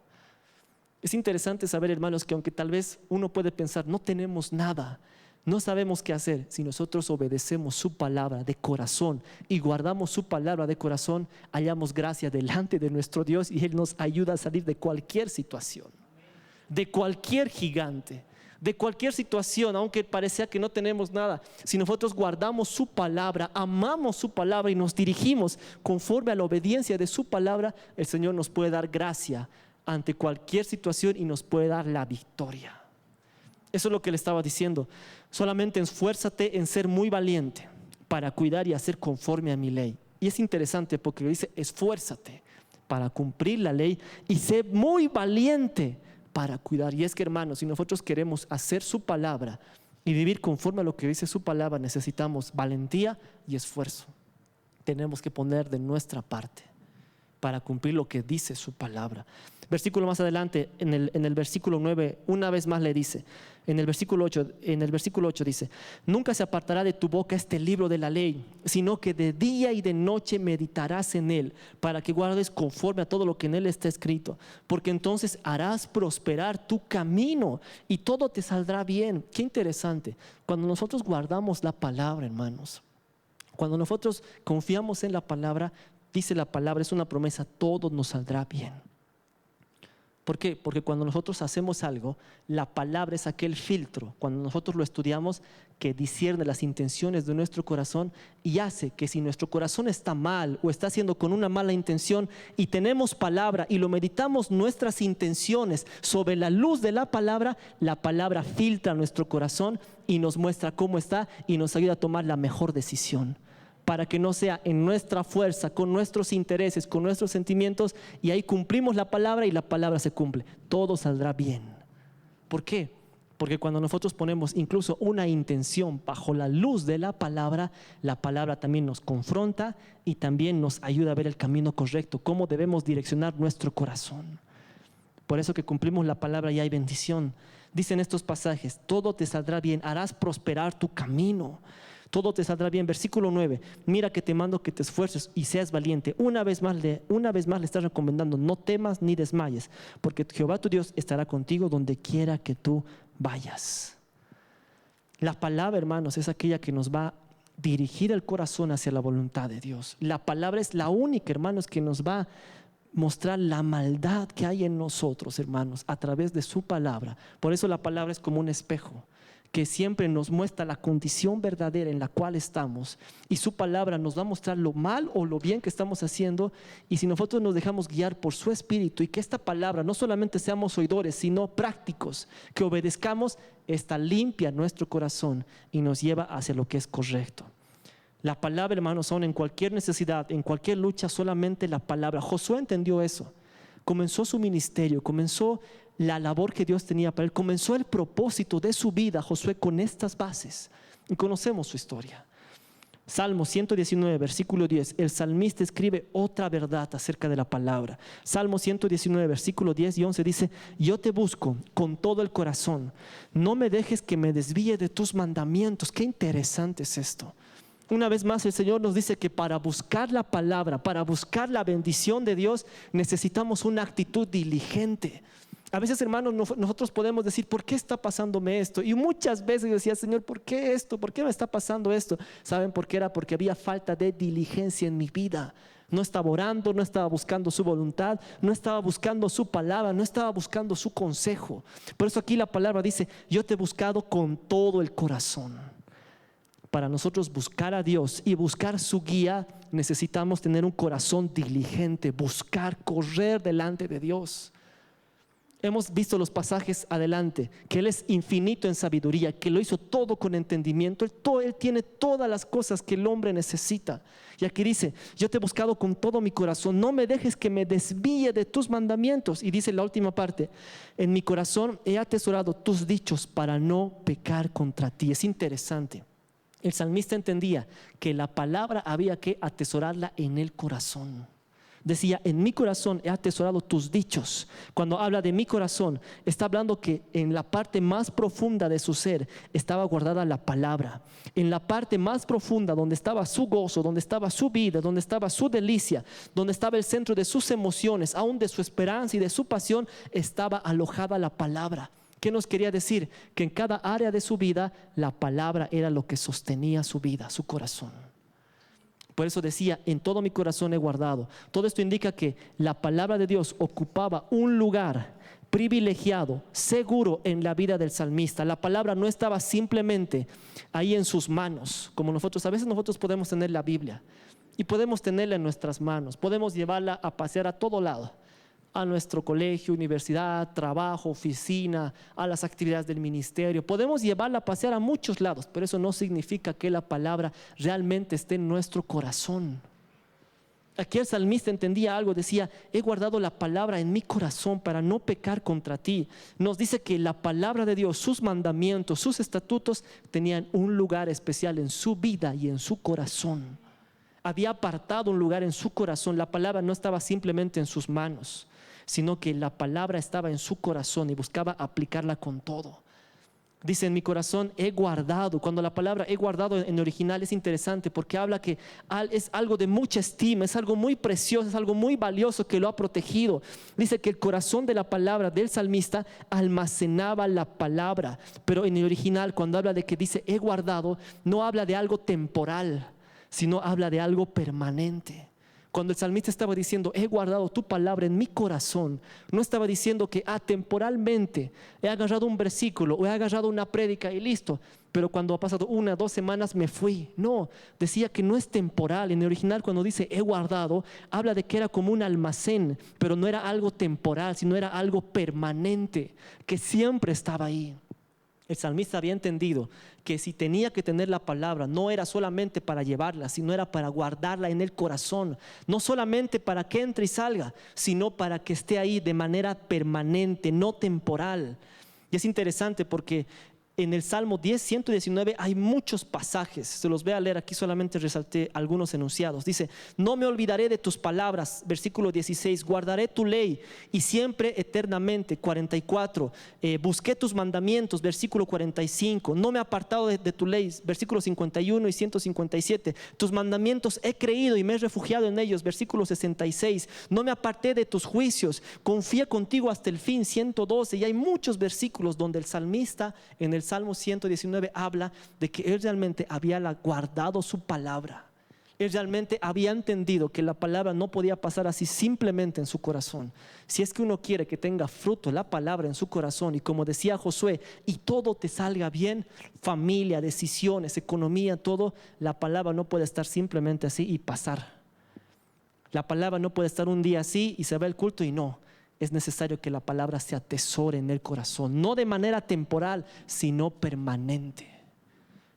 Es interesante saber, hermanos, que aunque tal vez uno puede pensar, no tenemos nada, no sabemos qué hacer, si nosotros obedecemos su palabra de corazón y guardamos su palabra de corazón, hallamos gracia delante de nuestro Dios y Él nos ayuda a salir de cualquier situación, de cualquier gigante, de cualquier situación, aunque parecía que no tenemos nada. Si nosotros guardamos su palabra, amamos su palabra y nos dirigimos conforme a la obediencia de su palabra, el Señor nos puede dar gracia ante cualquier situación y nos puede dar la victoria. Eso es lo que le estaba diciendo. Solamente esfuérzate en ser muy valiente para cuidar y hacer conforme a mi ley. Y es interesante porque dice, esfuérzate para cumplir la ley y sé muy valiente para cuidar. Y es que, hermanos, si nosotros queremos hacer su palabra y vivir conforme a lo que dice su palabra, necesitamos valentía y esfuerzo. Tenemos que poner de nuestra parte para cumplir lo que dice su palabra. Versículo más adelante, en el versículo 9, una vez más le dice, en el versículo 8 dice, nunca se apartará de tu boca este libro de la ley, sino que de día y de noche meditarás en él, para que guardes conforme a todo lo que en él está escrito, porque entonces harás prosperar tu camino y todo te saldrá bien. Qué interesante, cuando nosotros guardamos la palabra, hermanos, cuando nosotros confiamos en la palabra, dice la palabra, es una promesa, todo nos saldrá bien. ¿Por qué? Porque cuando nosotros hacemos algo, la palabra es aquel filtro, cuando nosotros lo estudiamos, que discierne las intenciones de nuestro corazón y hace que si nuestro corazón está mal o está haciendo con una mala intención y tenemos palabra y lo meditamos nuestras intenciones sobre la luz de la palabra filtra nuestro corazón y nos muestra cómo está y nos ayuda a tomar la mejor decisión, para que no sea en nuestra fuerza, con nuestros intereses, con nuestros sentimientos, y ahí cumplimos la palabra y la palabra se cumple. Todo saldrá bien. ¿Por qué? Porque cuando nosotros ponemos incluso una intención bajo la luz de la palabra también nos confronta y también nos ayuda a ver el camino correcto, cómo debemos direccionar nuestro corazón. Por eso que cumplimos la palabra y hay bendición. Dicen estos pasajes, todo te saldrá bien, harás prosperar tu camino. Todo te saldrá bien. Versículo 9, mira que te mando que te esfuerces y seas valiente. Una vez más le estás recomendando, no temas ni desmayes, porque Jehová tu Dios estará contigo donde quiera que tú vayas. La palabra, hermanos, es aquella que nos va a dirigir el corazón hacia la voluntad de Dios. La palabra es la única, hermanos, que nos va a mostrar la maldad que hay en nosotros, hermanos, a través de su palabra. Por eso la palabra es como un espejo que siempre nos muestra la condición verdadera en la cual estamos, y su palabra nos va a mostrar lo mal o lo bien que estamos haciendo. Y si nosotros nos dejamos guiar por su espíritu y que esta palabra no solamente seamos oidores sino prácticos, que obedezcamos, esta limpia nuestro corazón y nos lleva hacia lo que es correcto. La palabra, hermanos, son en cualquier necesidad, en cualquier lucha, solamente la palabra. Josué entendió eso, comenzó su ministerio, comenzó la labor que Dios tenía para él, comenzó el propósito de su vida, Josué, con estas bases, y conocemos su historia. Salmo 119, versículo 10, el salmista escribe otra verdad acerca de la palabra. Salmo 119, versículo 10 y 11 dice, yo te busco con todo el corazón, no me dejes que me desvíe de tus mandamientos. Qué interesante es esto. Una vez más el Señor nos dice que para buscar la palabra, para buscar la bendición de Dios, necesitamos una actitud diligente. A veces, hermanos, nosotros podemos decir, ¿por qué está pasándome esto? Y muchas veces decía, Señor, ¿por qué esto? ¿Por qué me está pasando esto? ¿Saben por qué era? Porque había falta de diligencia en mi vida. No estaba orando, no estaba buscando su voluntad, no estaba buscando su palabra, no estaba buscando su consejo. Por eso aquí la palabra dice, yo te he buscado con todo el corazón. Para nosotros buscar a Dios y buscar su guía, necesitamos tener un corazón diligente, buscar, correr delante de Dios. Hemos visto los pasajes adelante, que Él es infinito en sabiduría, que lo hizo todo con entendimiento. Él tiene todas las cosas que el hombre necesita. Y aquí dice, yo te he buscado con todo mi corazón, no me dejes que me desvíe de tus mandamientos. Y dice la última parte, en mi corazón he atesorado tus dichos para no pecar contra ti. Es interesante. El salmista entendía que la palabra había que atesorarla en el corazón. Decía, en mi corazón he atesorado tus dichos. Cuando habla de mi corazón, está hablando que en la parte más profunda de su ser estaba guardada la palabra. En la parte más profunda, donde estaba su gozo, donde estaba su vida, donde estaba su delicia, donde estaba el centro de sus emociones, aún de su esperanza y de su pasión, estaba alojada la palabra. ¿Qué nos quería decir? Que en cada área de su vida, la palabra era lo que sostenía su vida, su corazón. Por eso decía, en todo mi corazón he guardado. Todo esto indica que la palabra de Dios ocupaba un lugar privilegiado, seguro en la vida del salmista. La palabra no estaba simplemente ahí en sus manos, como nosotros. A veces nosotros podemos tener la Biblia y podemos tenerla en nuestras manos. Podemos llevarla a pasear a todo lado. A nuestro colegio, universidad, trabajo, oficina, a las actividades del ministerio. Podemos llevarla a pasear a muchos lados, pero eso no significa que la palabra realmente esté en nuestro corazón. Aquí el salmista entendía algo, decía, he guardado la palabra en mi corazón para no pecar contra ti. Nos dice que la palabra de Dios, sus mandamientos, sus estatutos tenían un lugar especial en su vida y en su corazón. Había apartado un lugar en su corazón. La palabra no estaba simplemente en sus manos, sino que la palabra estaba en su corazón y buscaba aplicarla con todo. Dice, en mi corazón he guardado. Cuando la palabra he guardado en original es interesante porque habla que es algo de mucha estima, es algo muy precioso, es algo muy valioso que lo ha protegido. Dice que el corazón de la palabra del salmista almacenaba la palabra, pero en el original cuando habla de que dice he guardado, no habla de algo temporal, sino habla de algo permanente. Cuando el salmista estaba diciendo, he guardado tu palabra en mi corazón, no estaba diciendo que temporalmente he agarrado un versículo o he agarrado una prédica y listo, pero cuando ha pasado 1 o 2 semanas me fui. No, decía que no es temporal. En el original cuando dice he guardado, habla de que era como un almacén, pero no era algo temporal, sino era algo permanente, que siempre estaba ahí. El salmista había entendido que si tenía que tener la palabra, no era solamente para llevarla, sino era para guardarla en el corazón. No solamente para que entre y salga, sino para que esté ahí de manera permanente, no temporal. Y es interesante porque en el Salmo 119 hay muchos pasajes, se los voy a leer aquí, solamente resalté algunos enunciados. Dice: no me olvidaré de tus palabras, versículo 16, guardaré tu ley y siempre eternamente. 44, busqué tus mandamientos, versículo 45, no me he apartado de tu ley, versículo 51 y 157, tus mandamientos he creído y me he refugiado en ellos, versículo 66, no me aparté de tus juicios, confié contigo hasta el fin, 112. Y hay muchos versículos donde el salmista en el Salmo 119 habla de que él realmente había guardado su palabra. Él realmente había entendido que la palabra no podía pasar así simplemente en su corazón. Si es que uno quiere que tenga fruto la palabra en su corazón, y como decía Josué, y todo te salga bien, familia, decisiones, economía, todo, la palabra no puede estar simplemente así y pasar. La palabra no puede estar un día así y se va el culto y no. Es necesario que la palabra se atesore en el corazón, no de manera temporal, sino permanente.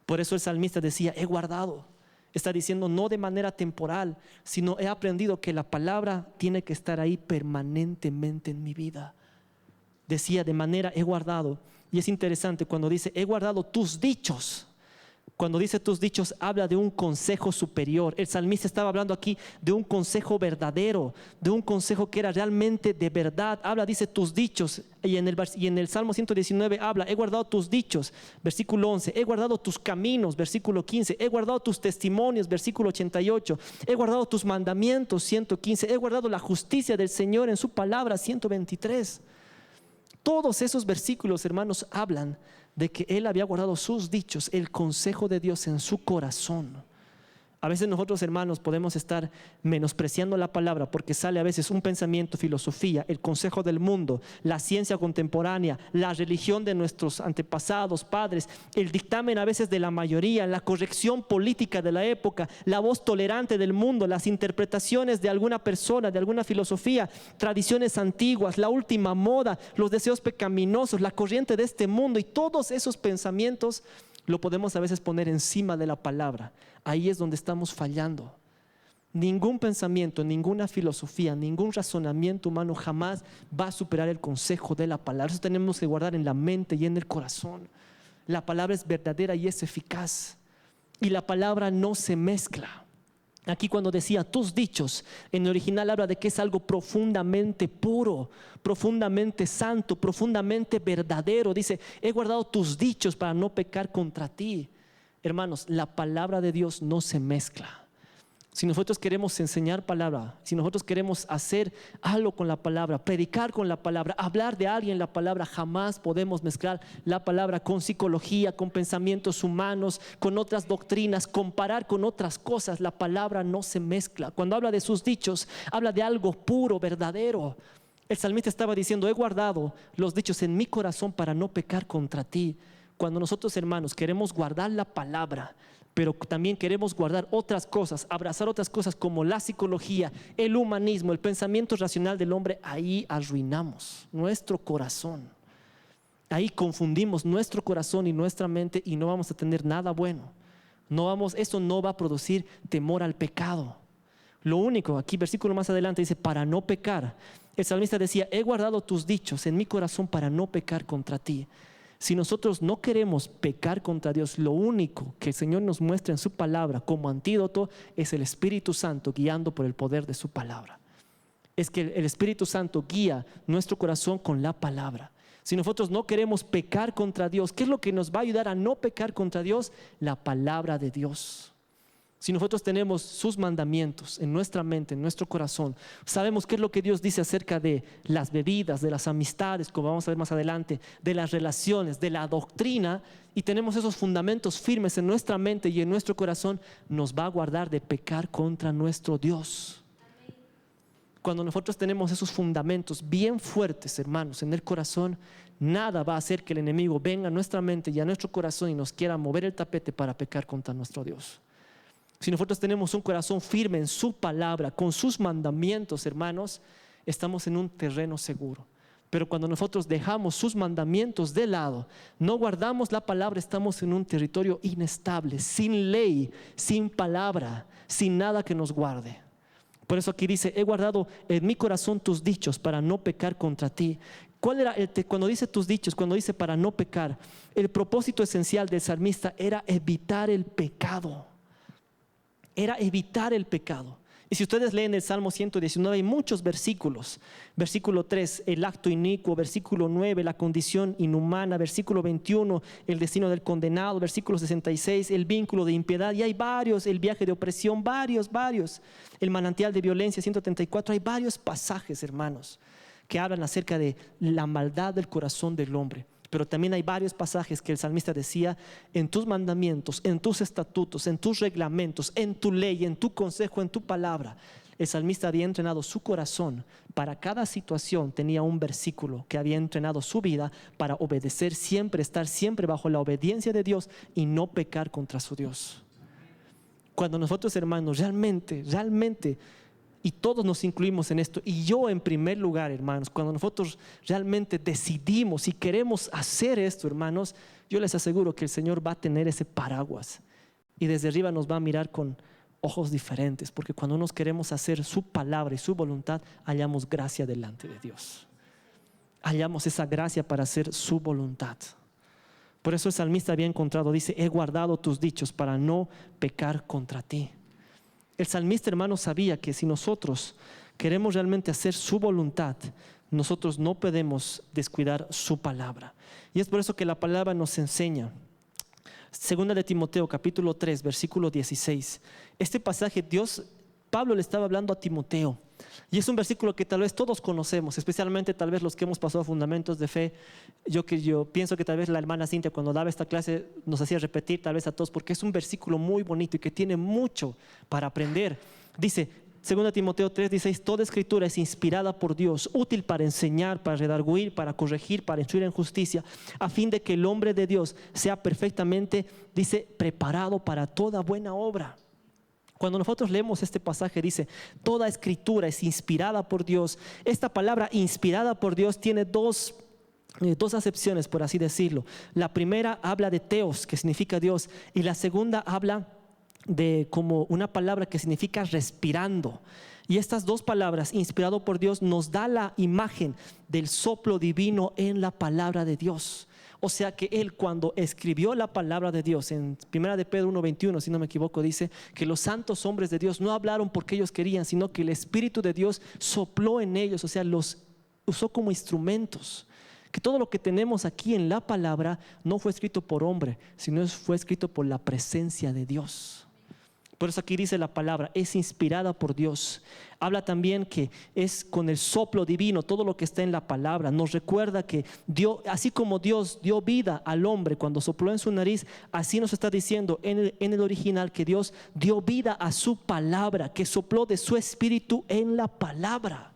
Por eso el salmista decía: he guardado. Está diciendo no de manera temporal, sino he aprendido que la palabra tiene que estar ahí permanentemente en mi vida. Decía de manera he guardado. Y es interesante cuando dice he guardado tus dichos. Cuando dice tus dichos, habla de un consejo superior. El salmista estaba hablando aquí de un consejo verdadero, de un consejo que era realmente de verdad. Habla, dice tus dichos, y en el Salmo 119 habla: he guardado tus dichos, versículo 11, he guardado tus caminos, versículo 15, he guardado tus testimonios, versículo 88, he guardado tus mandamientos, 115, he guardado la justicia del Señor en su palabra, 123. Todos esos versículos, hermanos, hablan de que él había guardado sus dichos, el consejo de Dios en su corazón. A veces nosotros, hermanos, podemos estar menospreciando la palabra porque sale a veces un pensamiento, filosofía, el consejo del mundo, la ciencia contemporánea, la religión de nuestros antepasados, padres, el dictamen a veces de la mayoría, la corrección política de la época, la voz tolerante del mundo, las interpretaciones de alguna persona, de alguna filosofía, tradiciones antiguas, la última moda, los deseos pecaminosos, la corriente de este mundo, y todos esos pensamientos lo podemos a veces poner encima de la palabra. Ahí es donde estamos fallando. Ningún pensamiento, ninguna filosofía, ningún razonamiento humano jamás va a superar el consejo de la palabra. Eso tenemos que guardar en la mente y en el corazón. La palabra es verdadera y es eficaz. Y la palabra no se mezcla. Aquí cuando decía tus dichos, en el original habla de que es algo profundamente puro, profundamente santo, profundamente verdadero. Dice: he guardado tus dichos para no pecar contra ti. Hermanos, la palabra de Dios no se mezcla. Si nosotros queremos enseñar palabra, si nosotros queremos hacer algo con la palabra, predicar con la palabra, hablar de alguien la palabra, jamás podemos mezclar la palabra con psicología, con pensamientos humanos, con otras doctrinas, comparar con otras cosas. La palabra no se mezcla. Cuando habla de sus dichos, habla de algo puro, verdadero. El salmista estaba diciendo: he guardado los dichos en mi corazón para no pecar contra ti. Cuando nosotros, hermanos, queremos guardar la palabra, pero también queremos guardar otras cosas, abrazar otras cosas como la psicología, el humanismo, el pensamiento racional del hombre, ahí arruinamos nuestro corazón. Ahí confundimos nuestro corazón y nuestra mente y no vamos a tener nada bueno. Eso no va a producir temor al pecado. Lo único, aquí versículo más adelante dice: para no pecar. El salmista decía: he guardado tus dichos en mi corazón para no pecar contra ti. Si nosotros no queremos pecar contra Dios, lo único que el Señor nos muestra en su palabra como antídoto es el Espíritu Santo guiando por el poder de su palabra. Es que el Espíritu Santo guía nuestro corazón con la palabra. Si nosotros no queremos pecar contra Dios, ¿qué es lo que nos va a ayudar a no pecar contra Dios? La palabra de Dios. Si nosotros tenemos sus mandamientos en nuestra mente, en nuestro corazón, sabemos qué es lo que Dios dice acerca de las bebidas, de las amistades, como vamos a ver más adelante, de las relaciones, de la doctrina, y tenemos esos fundamentos firmes en nuestra mente y en nuestro corazón, nos va a guardar de pecar contra nuestro Dios. Cuando nosotros tenemos esos fundamentos bien fuertes, hermanos, en el corazón, nada va a hacer que el enemigo venga a nuestra mente y a nuestro corazón y nos quiera mover el tapete para pecar contra nuestro Dios. Si nosotros tenemos un corazón firme en su palabra, con sus mandamientos, hermanos, estamos en un terreno seguro. Pero cuando nosotros dejamos sus mandamientos de lado, no guardamos la palabra, estamos en un territorio inestable, sin ley, sin palabra, sin nada que nos guarde. Por eso aquí dice: he guardado en mi corazón tus dichos para no pecar contra ti. ¿Cuál era cuando dice tus dichos, cuando dice para no pecar? El propósito esencial del salmista era evitar el pecado. Era evitar el pecado. Y si ustedes leen el Salmo 119, hay muchos versículos. Versículo 3, el acto inicuo. Versículo 9, la condición inhumana. Versículo 21, el destino del condenado. Versículo 66, el vínculo de impiedad. Y hay varios, el viaje de opresión, varios. El manantial de violencia, 134. Hay varios pasajes, hermanos, que hablan acerca de la maldad del corazón del hombre. Pero también hay varios pasajes que el salmista decía: en tus mandamientos, en tus estatutos, en tus reglamentos, en tu ley, en tu consejo, en tu palabra. El salmista había entrenado su corazón para cada situación. Tenía un versículo que había entrenado su vida para obedecer siempre, estar siempre bajo la obediencia de Dios y no pecar contra su Dios. Cuando nosotros, hermanos, realmente, y todos nos incluimos en esto, y yo en primer lugar, hermanos, cuando nosotros realmente decidimos y queremos hacer esto, hermanos, yo les aseguro que el Señor va a tener ese paraguas y desde arriba nos va a mirar con ojos diferentes, porque cuando nos queremos hacer su palabra y su voluntad, hallamos gracia delante de Dios. Hallamos esa gracia para hacer su voluntad. Por eso el salmista había encontrado, dice: he guardado tus dichos para no pecar contra ti. El salmista, hermano, sabía que si nosotros queremos realmente hacer su voluntad, nosotros no podemos descuidar su palabra. Y es por eso que la palabra nos enseña. Segunda de Timoteo, capítulo 3, versículo 16. Este pasaje, Pablo le estaba hablando a Timoteo. Y es un versículo que tal vez todos conocemos, especialmente tal vez los que hemos pasado fundamentos de fe. Yo pienso que tal vez la hermana Cintia, cuando daba esta clase, nos hacía repetir tal vez a todos, porque es un versículo muy bonito y que tiene mucho para aprender. Dice, 2 Timoteo 3:16: toda escritura es inspirada por Dios, útil para enseñar, para redarguir, para corregir, para instruir en justicia, a fin de que el hombre de Dios sea perfectamente, dice, preparado para toda buena obra. Cuando nosotros leemos este pasaje, dice: toda escritura es inspirada por Dios. Esta palabra inspirada por Dios tiene dos acepciones, por así decirlo. La primera habla de teos, que significa Dios, y la segunda habla de como una palabra que significa respirando. Y estas dos palabras, inspirado por Dios, nos da la imagen del soplo divino en la palabra de Dios. O sea que Él, cuando escribió la palabra de Dios, en 1 de Pedro 1:21, si no me equivoco, dice que los santos hombres de Dios no hablaron porque ellos querían, sino que el Espíritu de Dios sopló en ellos, o sea, los usó como instrumentos. Que todo lo que tenemos aquí en la palabra no fue escrito por hombre, sino fue escrito por la presencia de Dios. Por eso aquí dice la palabra, es inspirada por Dios. Habla también que es con el soplo divino. Todo lo que está en la palabra nos recuerda que Dios, así como Dios dio vida al hombre cuando sopló en su nariz, así nos está diciendo en el original que Dios dio vida a su palabra, que sopló de su espíritu en la palabra.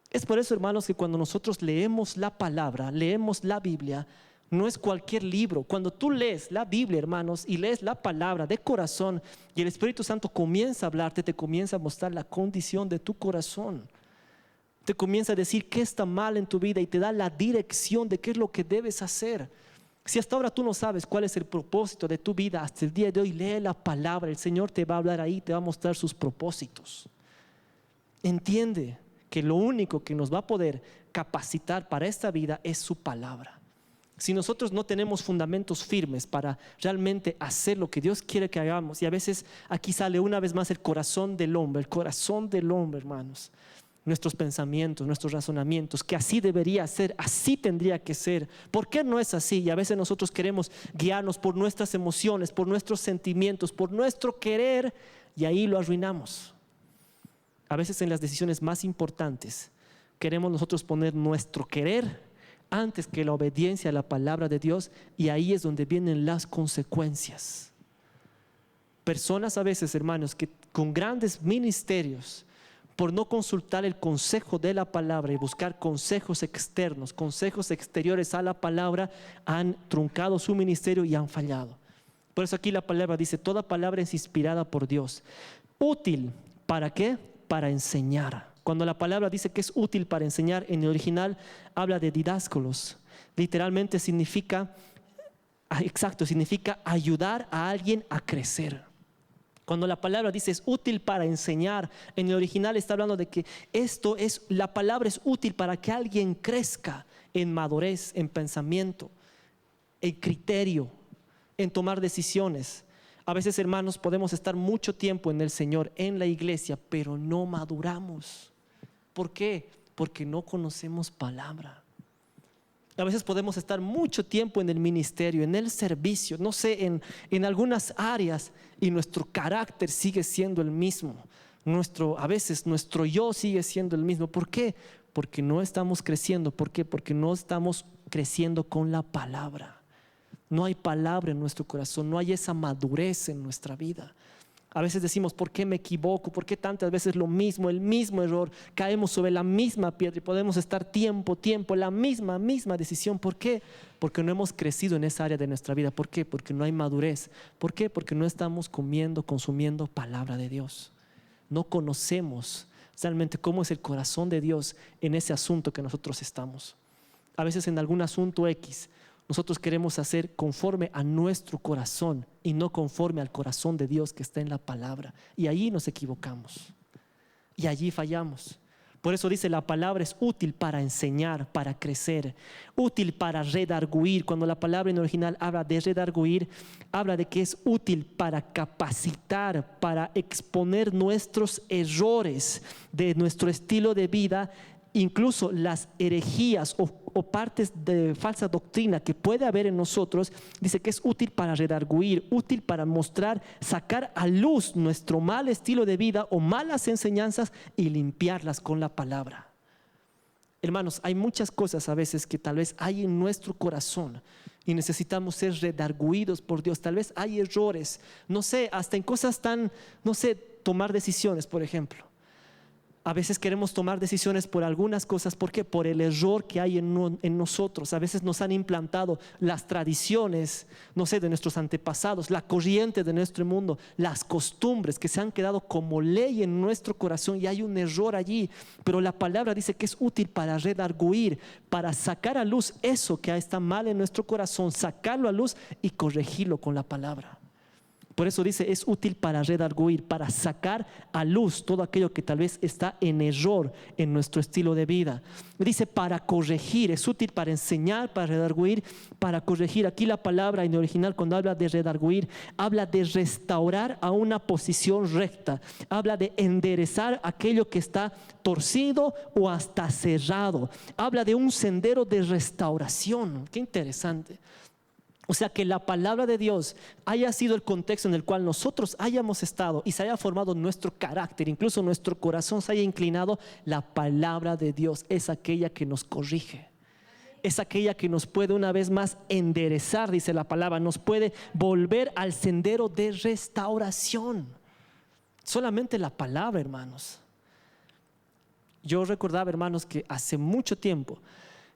Es por eso, hermanos, que cuando nosotros leemos la palabra, leemos la Biblia, no es cualquier libro. Cuando tú lees la Biblia, hermanos, y lees la palabra de corazón, y el Espíritu Santo comienza a hablarte, te comienza a mostrar la condición de tu corazón. Te comienza a decir qué está mal en tu vida y te da la dirección de qué es lo que debes hacer. Si hasta ahora tú no sabes cuál es el propósito de tu vida, hasta el día de hoy lee la palabra. El Señor te va a hablar ahí, te va a mostrar sus propósitos. Entiende que lo único que nos va a poder capacitar para esta vida es su palabra. Si nosotros no tenemos fundamentos firmes para realmente hacer lo que Dios quiere que hagamos, y a veces aquí sale una vez más el corazón del hombre, hermanos, nuestros pensamientos, nuestros razonamientos, que así debería ser, así tendría que ser. ¿Por qué no es así? Y a veces nosotros queremos guiarnos por nuestras emociones, por nuestros sentimientos, por nuestro querer, y ahí lo arruinamos. A veces en las decisiones más importantes queremos nosotros poner nuestro querer antes que la obediencia a la palabra de Dios, y ahí es donde vienen las consecuencias. Personas a veces, hermanos, que con grandes ministerios, por no consultar el consejo de la palabra y buscar consejos externos, consejos exteriores a la palabra, han truncado su ministerio y han fallado. Por eso aquí la palabra dice: toda palabra es inspirada por Dios. Útil, ¿para qué? Para enseñar. Cuando la palabra dice que es útil para enseñar, en el original habla de didáscolos. Literalmente significa ayudar a alguien a crecer. Cuando la palabra dice es útil para enseñar, en el original está hablando de que la palabra es útil para que alguien crezca en madurez, en pensamiento, en criterio, en tomar decisiones. A veces, hermanos, podemos estar mucho tiempo en el Señor, en la iglesia, pero no maduramos. ¿Por qué? Porque no conocemos palabra. A veces podemos estar mucho tiempo en el ministerio, en el servicio, no sé, en algunas áreas, y nuestro carácter sigue siendo el mismo. A veces nuestro yo sigue siendo el mismo. ¿Por qué? Porque no estamos creciendo. ¿Por qué? Porque no estamos creciendo con la palabra. No hay palabra en nuestro corazón, no hay esa madurez en nuestra vida. A veces decimos, ¿por qué me equivoco? ¿Por qué tantas veces lo mismo, el mismo error? Caemos sobre la misma piedra y podemos estar tiempo, la misma decisión. ¿Por qué? Porque no hemos crecido en esa área de nuestra vida. ¿Por qué? Porque no hay madurez. ¿Por qué? Porque no estamos consumiendo palabra de Dios. No conocemos realmente cómo es el corazón de Dios en ese asunto que nosotros estamos. A veces en algún asunto X, nosotros queremos hacer conforme a nuestro corazón y no conforme al corazón de Dios que está en la palabra. Y allí nos equivocamos. Y allí fallamos. Por eso dice, la palabra es útil para enseñar, para crecer, útil para redarguir. Cuando la palabra en original habla de redarguir, habla de que es útil para capacitar, para exponer nuestros errores de nuestro estilo de vida, incluso las herejías o partes de falsa doctrina que puede haber en nosotros. Dice que es útil para redarguir, útil para mostrar, sacar a luz nuestro mal estilo de vida o malas enseñanzas y limpiarlas con la palabra. Hermanos, hay muchas cosas a veces que tal vez hay en nuestro corazón y necesitamos ser redarguidos por Dios. Tal vez hay errores, no sé, hasta en cosas tan, no sé, tomar decisiones, por ejemplo. A veces queremos tomar decisiones por algunas cosas. ¿Por qué? Por el error que hay en nosotros. A veces nos han implantado las tradiciones, no sé, de nuestros antepasados, la corriente de nuestro mundo, las costumbres que se han quedado como ley en nuestro corazón, y hay un error allí. Pero la palabra dice que es útil para redarguir, para sacar a luz eso que está mal en nuestro corazón, sacarlo a luz y corregirlo con la palabra. Por eso dice, es útil para redarguir, para sacar a luz todo aquello que tal vez está en error en nuestro estilo de vida. Dice para corregir, es útil para enseñar, para redarguir, para corregir. Aquí la palabra en original, cuando habla de redarguir, habla de restaurar a una posición recta. Habla de enderezar aquello que está torcido o hasta cerrado. Habla de un sendero de restauración. Qué interesante. O sea, que la palabra de Dios haya sido el contexto en el cual nosotros hayamos estado y se haya formado nuestro carácter, incluso nuestro corazón se haya inclinado. La palabra de Dios es aquella que nos corrige, es aquella que nos puede una vez más enderezar, dice la palabra, nos puede volver al sendero de restauración. Solamente la palabra, hermanos. Yo recordaba, hermanos, que hace mucho tiempo,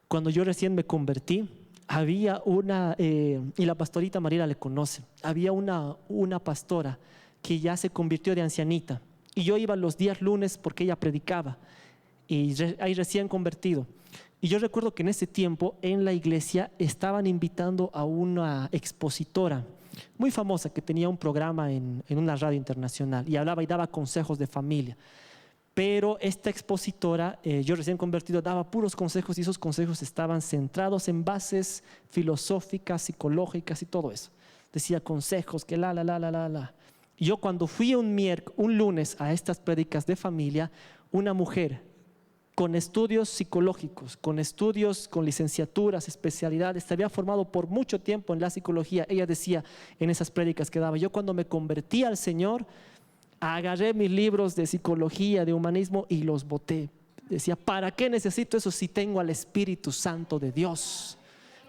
cuando yo recién me convertí, había una, y la pastorita Mariela le conoce, había una pastora que ya se convirtió de ancianita, y yo iba los días lunes porque ella predicaba, y ahí recién convertido. Y yo recuerdo que en ese tiempo en la iglesia estaban invitando a una expositora muy famosa que tenía un programa en una radio internacional y hablaba y daba consejos de familia. Pero esta expositora, yo recién convertido, daba puros consejos, y esos consejos estaban centrados en bases filosóficas, psicológicas y todo eso. Decía consejos que Y yo cuando fui un lunes a estas prédicas de familia, una mujer con estudios psicológicos, con licenciaturas, especialidades, se había formado por mucho tiempo en la psicología. Ella decía en esas prédicas que daba, yo cuando me convertí al Señor, agarré mis libros de psicología, de humanismo y los boté. Decía, ¿para qué necesito eso si tengo al Espíritu Santo de Dios?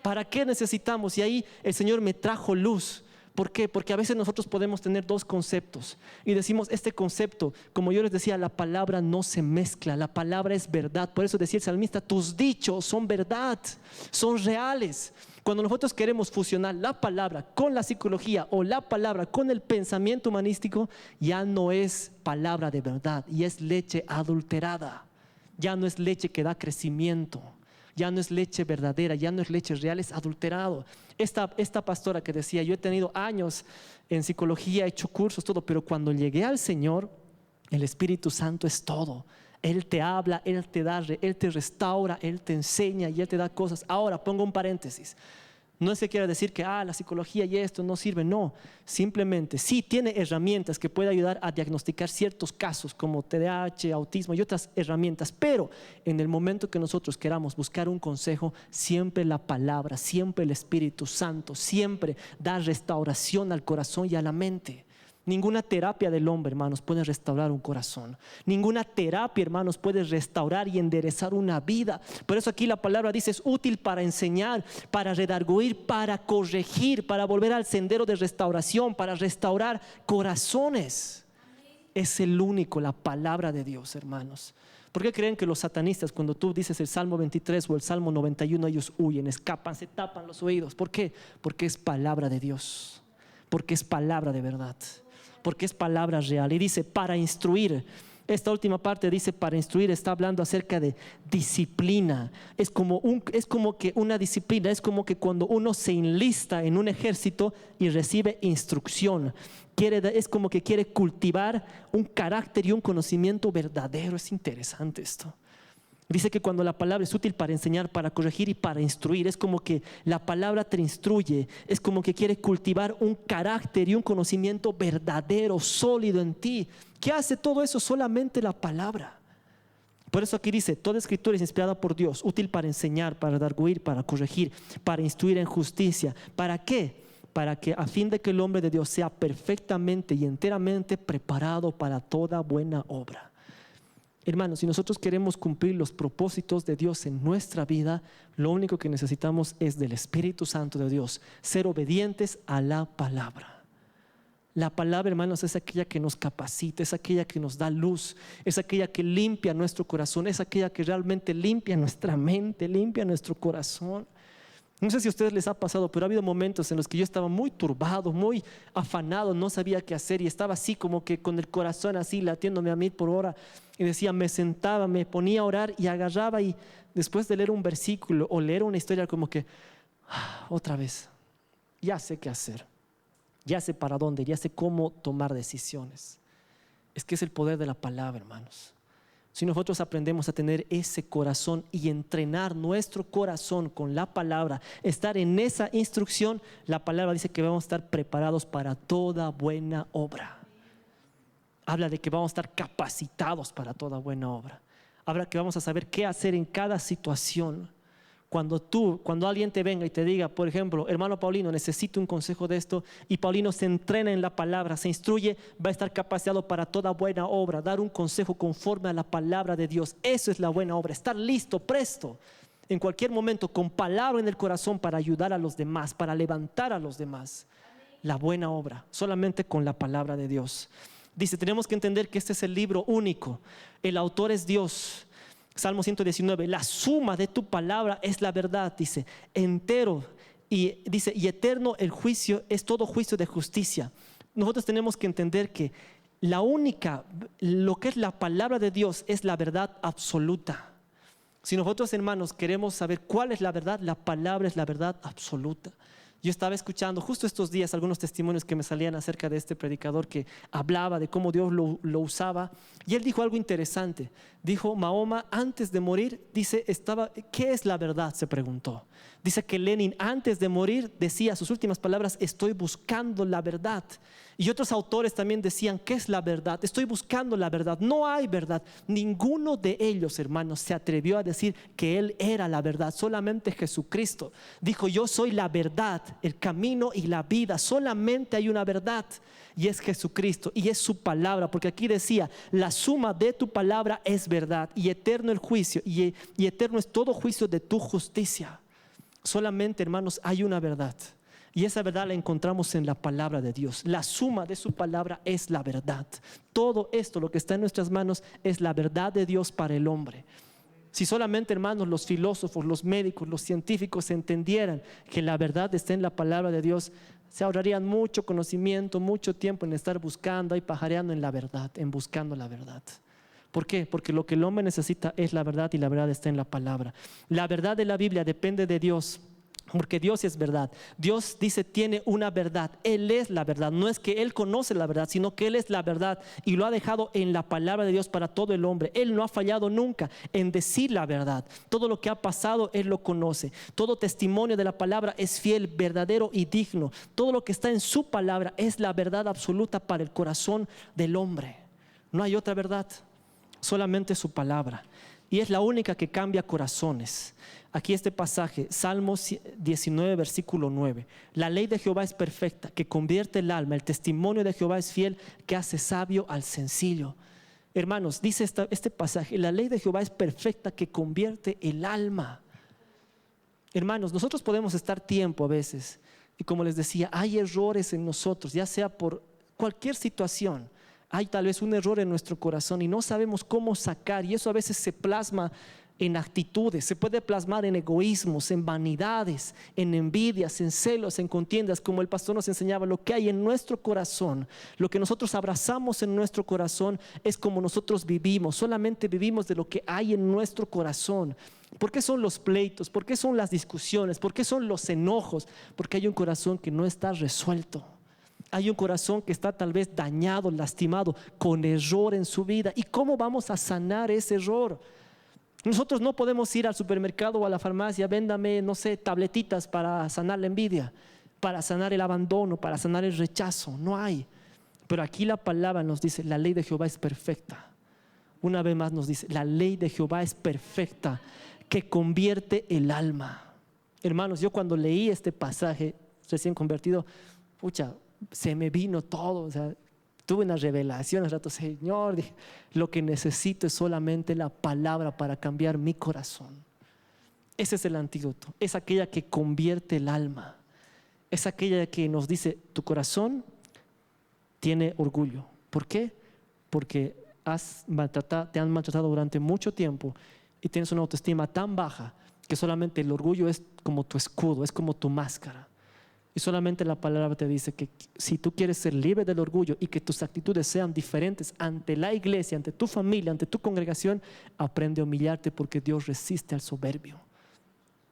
¿Para qué necesitamos? Y ahí el Señor me trajo luz. ¿Por qué? Porque a veces nosotros podemos tener dos conceptos y decimos, este concepto, como yo les decía, la palabra no se mezcla, la palabra es verdad. Por eso decía el salmista, tus dichos son verdad, son reales. Cuando nosotros queremos fusionar la palabra con la psicología o la palabra con el pensamiento humanístico, ya no es palabra de verdad y es leche adulterada. Ya no es leche que da crecimiento, ya no es leche verdadera, ya no es leche real, es adulterado. Esta pastora que decía, yo he tenido años en psicología, he hecho cursos, todo, pero cuando llegué al Señor, el Espíritu Santo es todo. Él te habla, Él te da, Él te restaura, Él te enseña y Él te da cosas. Ahora, pongo un paréntesis. No se quiere decir que la psicología y esto no sirve, no. Simplemente sí tiene herramientas que puede ayudar a diagnosticar ciertos casos como TDAH, autismo y otras herramientas, pero en el momento que nosotros queramos buscar un consejo, siempre la palabra, siempre el Espíritu Santo, siempre da restauración al corazón y a la mente. Ninguna terapia del hombre, hermanos, puede restaurar un corazón. Ninguna terapia, hermanos, puede restaurar y enderezar una vida. Por eso aquí la palabra dice, es útil para enseñar, para redarguir, para corregir, para volver al sendero de restauración, para restaurar corazones. Es el único, la palabra de Dios, hermanos. ¿Por qué creen que los satanistas, cuando tú dices el Salmo 23 o el Salmo 91, ellos huyen, escapan, se tapan los oídos? ¿Por qué? Porque es palabra de Dios. Porque es palabra de verdad. Porque es palabra real. Y dice para instruir. Esta última parte dice para instruir, está hablando acerca de disciplina. Es como que una disciplina, es como que cuando uno se enlista en un ejército y recibe instrucción. Es como que quiere cultivar un carácter y un conocimiento verdadero. Es interesante esto. Dice que cuando la palabra es útil para enseñar, para corregir y para instruir, es como que la palabra te instruye, es como que quiere cultivar un carácter y un conocimiento verdadero, sólido en ti. ¿Qué hace todo eso? Solamente la palabra. Por eso aquí dice, toda escritura es inspirada por Dios, útil para enseñar, para redarguir, para corregir, para instruir en justicia. ¿Para qué? Para que a fin de que el hombre de Dios sea perfectamente y enteramente preparado para toda buena obra. Hermanos, si nosotros queremos cumplir los propósitos de Dios en nuestra vida, lo único que necesitamos es del Espíritu Santo de Dios, ser obedientes a la palabra. La palabra, hermanos, es aquella que nos capacita, es aquella que nos da luz, es aquella que limpia nuestro corazón, es aquella que realmente limpia nuestra mente, limpia nuestro corazón. No sé si a ustedes les ha pasado, pero ha habido momentos en los que yo estaba muy turbado, muy afanado, no sabía qué hacer y estaba así como que con el corazón así latiéndome a 1000 por hora. Y decía, me sentaba, me ponía a orar y agarraba y después de leer un versículo o leer una historia como que, otra vez, ya sé qué hacer, ya sé para dónde, ya sé cómo tomar decisiones. Es que es el poder de la palabra, hermanos. Si nosotros aprendemos a tener ese corazón y entrenar nuestro corazón con la palabra, estar en esa instrucción, la palabra dice que vamos a estar preparados para toda buena obra. Habla de que vamos a estar capacitados para toda buena obra. Habla que vamos a saber qué hacer en cada situación. Cuando alguien te venga y te diga, por ejemplo, hermano Paulino, necesito un consejo de esto, y Paulino se entrena en la palabra, se instruye, va a estar capacitado para toda buena obra, dar un consejo conforme a la palabra de Dios. Eso es la buena obra, estar listo, presto, en cualquier momento, con palabra en el corazón para ayudar a los demás, para levantar a los demás. La buena obra, solamente con la palabra de Dios. Dice, tenemos que entender que este es el libro único, el autor es Dios. Salmo 119, la suma de tu palabra es la verdad, dice, entero, y dice, y eterno el juicio, es todo juicio de justicia. Nosotros tenemos que entender que lo que es la palabra de Dios es la verdad absoluta. Si nosotros, hermanos, queremos saber cuál es la verdad, la palabra es la verdad absoluta. Yo estaba escuchando justo estos días algunos testimonios que me salían acerca de este predicador que hablaba de cómo Dios lo usaba, y él dijo algo interesante. Dijo, Mahoma antes de morir, dice, ¿qué es la verdad?, se preguntó. Dice que Lenin antes de morir decía sus últimas palabras, estoy buscando la verdad. Y otros autores también decían, ¿qué es la verdad? Estoy buscando la verdad. No hay verdad. Ninguno de ellos, hermanos, se atrevió a decir que él era la verdad. Solamente Jesucristo dijo, yo soy la verdad, el camino y la vida. Solamente hay una verdad y es Jesucristo y es su palabra. Porque aquí decía, la suma de tu palabra es verdad y eterno el juicio y eterno es todo juicio de tu justicia. Solamente, hermanos, hay una verdad. Y esa verdad la encontramos en la palabra de Dios. La suma de su palabra es la verdad. Todo esto, lo que está en nuestras manos, es la verdad de Dios para el hombre. Si solamente, hermanos, los filósofos, los médicos, los científicos entendieran que la verdad está en la palabra de Dios, se ahorrarían mucho conocimiento, mucho tiempo en estar buscando y pajareando en la verdad, en buscando la verdad. ¿Por qué? Porque lo que el hombre necesita es la verdad y la verdad está en la palabra. La verdad de la Biblia depende de Dios. Porque Dios es verdad. Dios dice tiene una verdad. Él es la verdad. No es que Él conoce la verdad, sino que Él es la verdad y lo ha dejado en la palabra de Dios para todo el hombre. Él no ha fallado nunca en decir la verdad. Todo lo que ha pasado Él lo conoce. Todo testimonio de la palabra es fiel, verdadero y digno. Todo lo que está en su palabra es la verdad absoluta para el corazón del hombre. No hay otra verdad, solamente su palabra. Y es la única que cambia corazones. Aquí este pasaje, Salmos 19, versículo 9. La ley de Jehová es perfecta, que convierte el alma. El testimonio de Jehová es fiel, que hace sabio al sencillo. Hermanos, dice este pasaje, la ley de Jehová es perfecta, que convierte el alma. Hermanos, nosotros podemos estar tiempo a veces, y como les decía, hay errores en nosotros, ya sea por cualquier situación. Hay tal vez un error en nuestro corazón y no sabemos cómo sacar, y eso a veces se plasma en actitudes, se puede plasmar en egoísmos, en vanidades, en envidias, en celos, en contiendas, como el pastor nos enseñaba. Lo que hay en nuestro corazón, lo que nosotros abrazamos en nuestro corazón, es como nosotros vivimos. Solamente vivimos de lo que hay en nuestro corazón. ¿Por qué son los pleitos? ¿Por qué son las discusiones? ¿Por qué son los enojos? Porque hay un corazón que no está resuelto. Hay un corazón que está tal vez dañado, lastimado, con error en su vida. ¿Y cómo vamos a sanar ese error? Nosotros no podemos ir al supermercado o a la farmacia, véndame, no sé, tabletitas para sanar la envidia, para sanar el abandono, para sanar el rechazo. No hay. Pero aquí la palabra nos dice, la ley de Jehová es perfecta. Una vez más nos dice, la ley de Jehová es perfecta, que convierte el alma. Hermanos, yo cuando leí este pasaje, recién convertido, se me vino todo, o sea, tuve una revelación al rato. Señor, dije, lo que necesito es solamente la palabra para cambiar mi corazón. Ese es el antídoto, es aquella que convierte el alma, es aquella que nos dice, tu corazón tiene orgullo. ¿Por qué? Porque te han maltratado durante mucho tiempo y tienes una autoestima tan baja que solamente el orgullo es como tu escudo, es como tu máscara. Y solamente la palabra te dice que si tú quieres ser libre del orgullo y que tus actitudes sean diferentes ante la iglesia, ante tu familia, ante tu congregación, aprende a humillarte, porque Dios resiste al soberbio.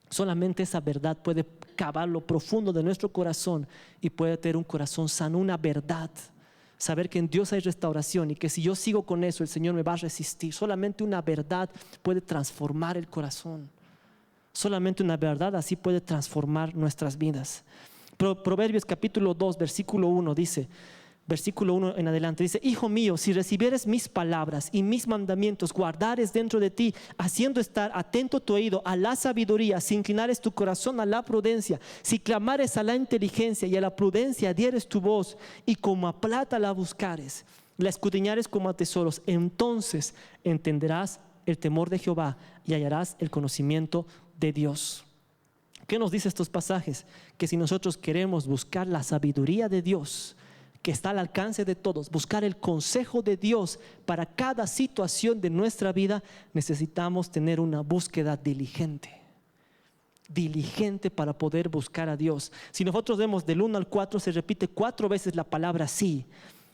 Solamente esa verdad puede cavar lo profundo de nuestro corazón y puede tener un corazón sano, una verdad. Saber que en Dios hay restauración y que si yo sigo con eso, el Señor me va a resistir. Solamente una verdad puede transformar el corazón. Solamente una verdad así puede transformar nuestras vidas. Proverbios capítulo 2, versículo 1 dice, versículo 1 en adelante, dice: Hijo mío, si recibieres mis palabras y mis mandamientos, guardares dentro de ti, haciendo estar atento tu oído a la sabiduría, si inclinares tu corazón a la prudencia, si clamares a la inteligencia y a la prudencia dieres tu voz, y como a plata la buscares, la escudriñares como a tesoros, entonces entenderás el temor de Jehová y hallarás el conocimiento de Dios. ¿Qué nos dice estos pasajes? Que si nosotros queremos buscar la sabiduría de Dios, que está al alcance de todos, buscar el consejo de Dios para cada situación de nuestra vida, necesitamos tener una búsqueda diligente para poder buscar a Dios. Si nosotros vemos del 1 al 4, se repite 4 veces la palabra sí.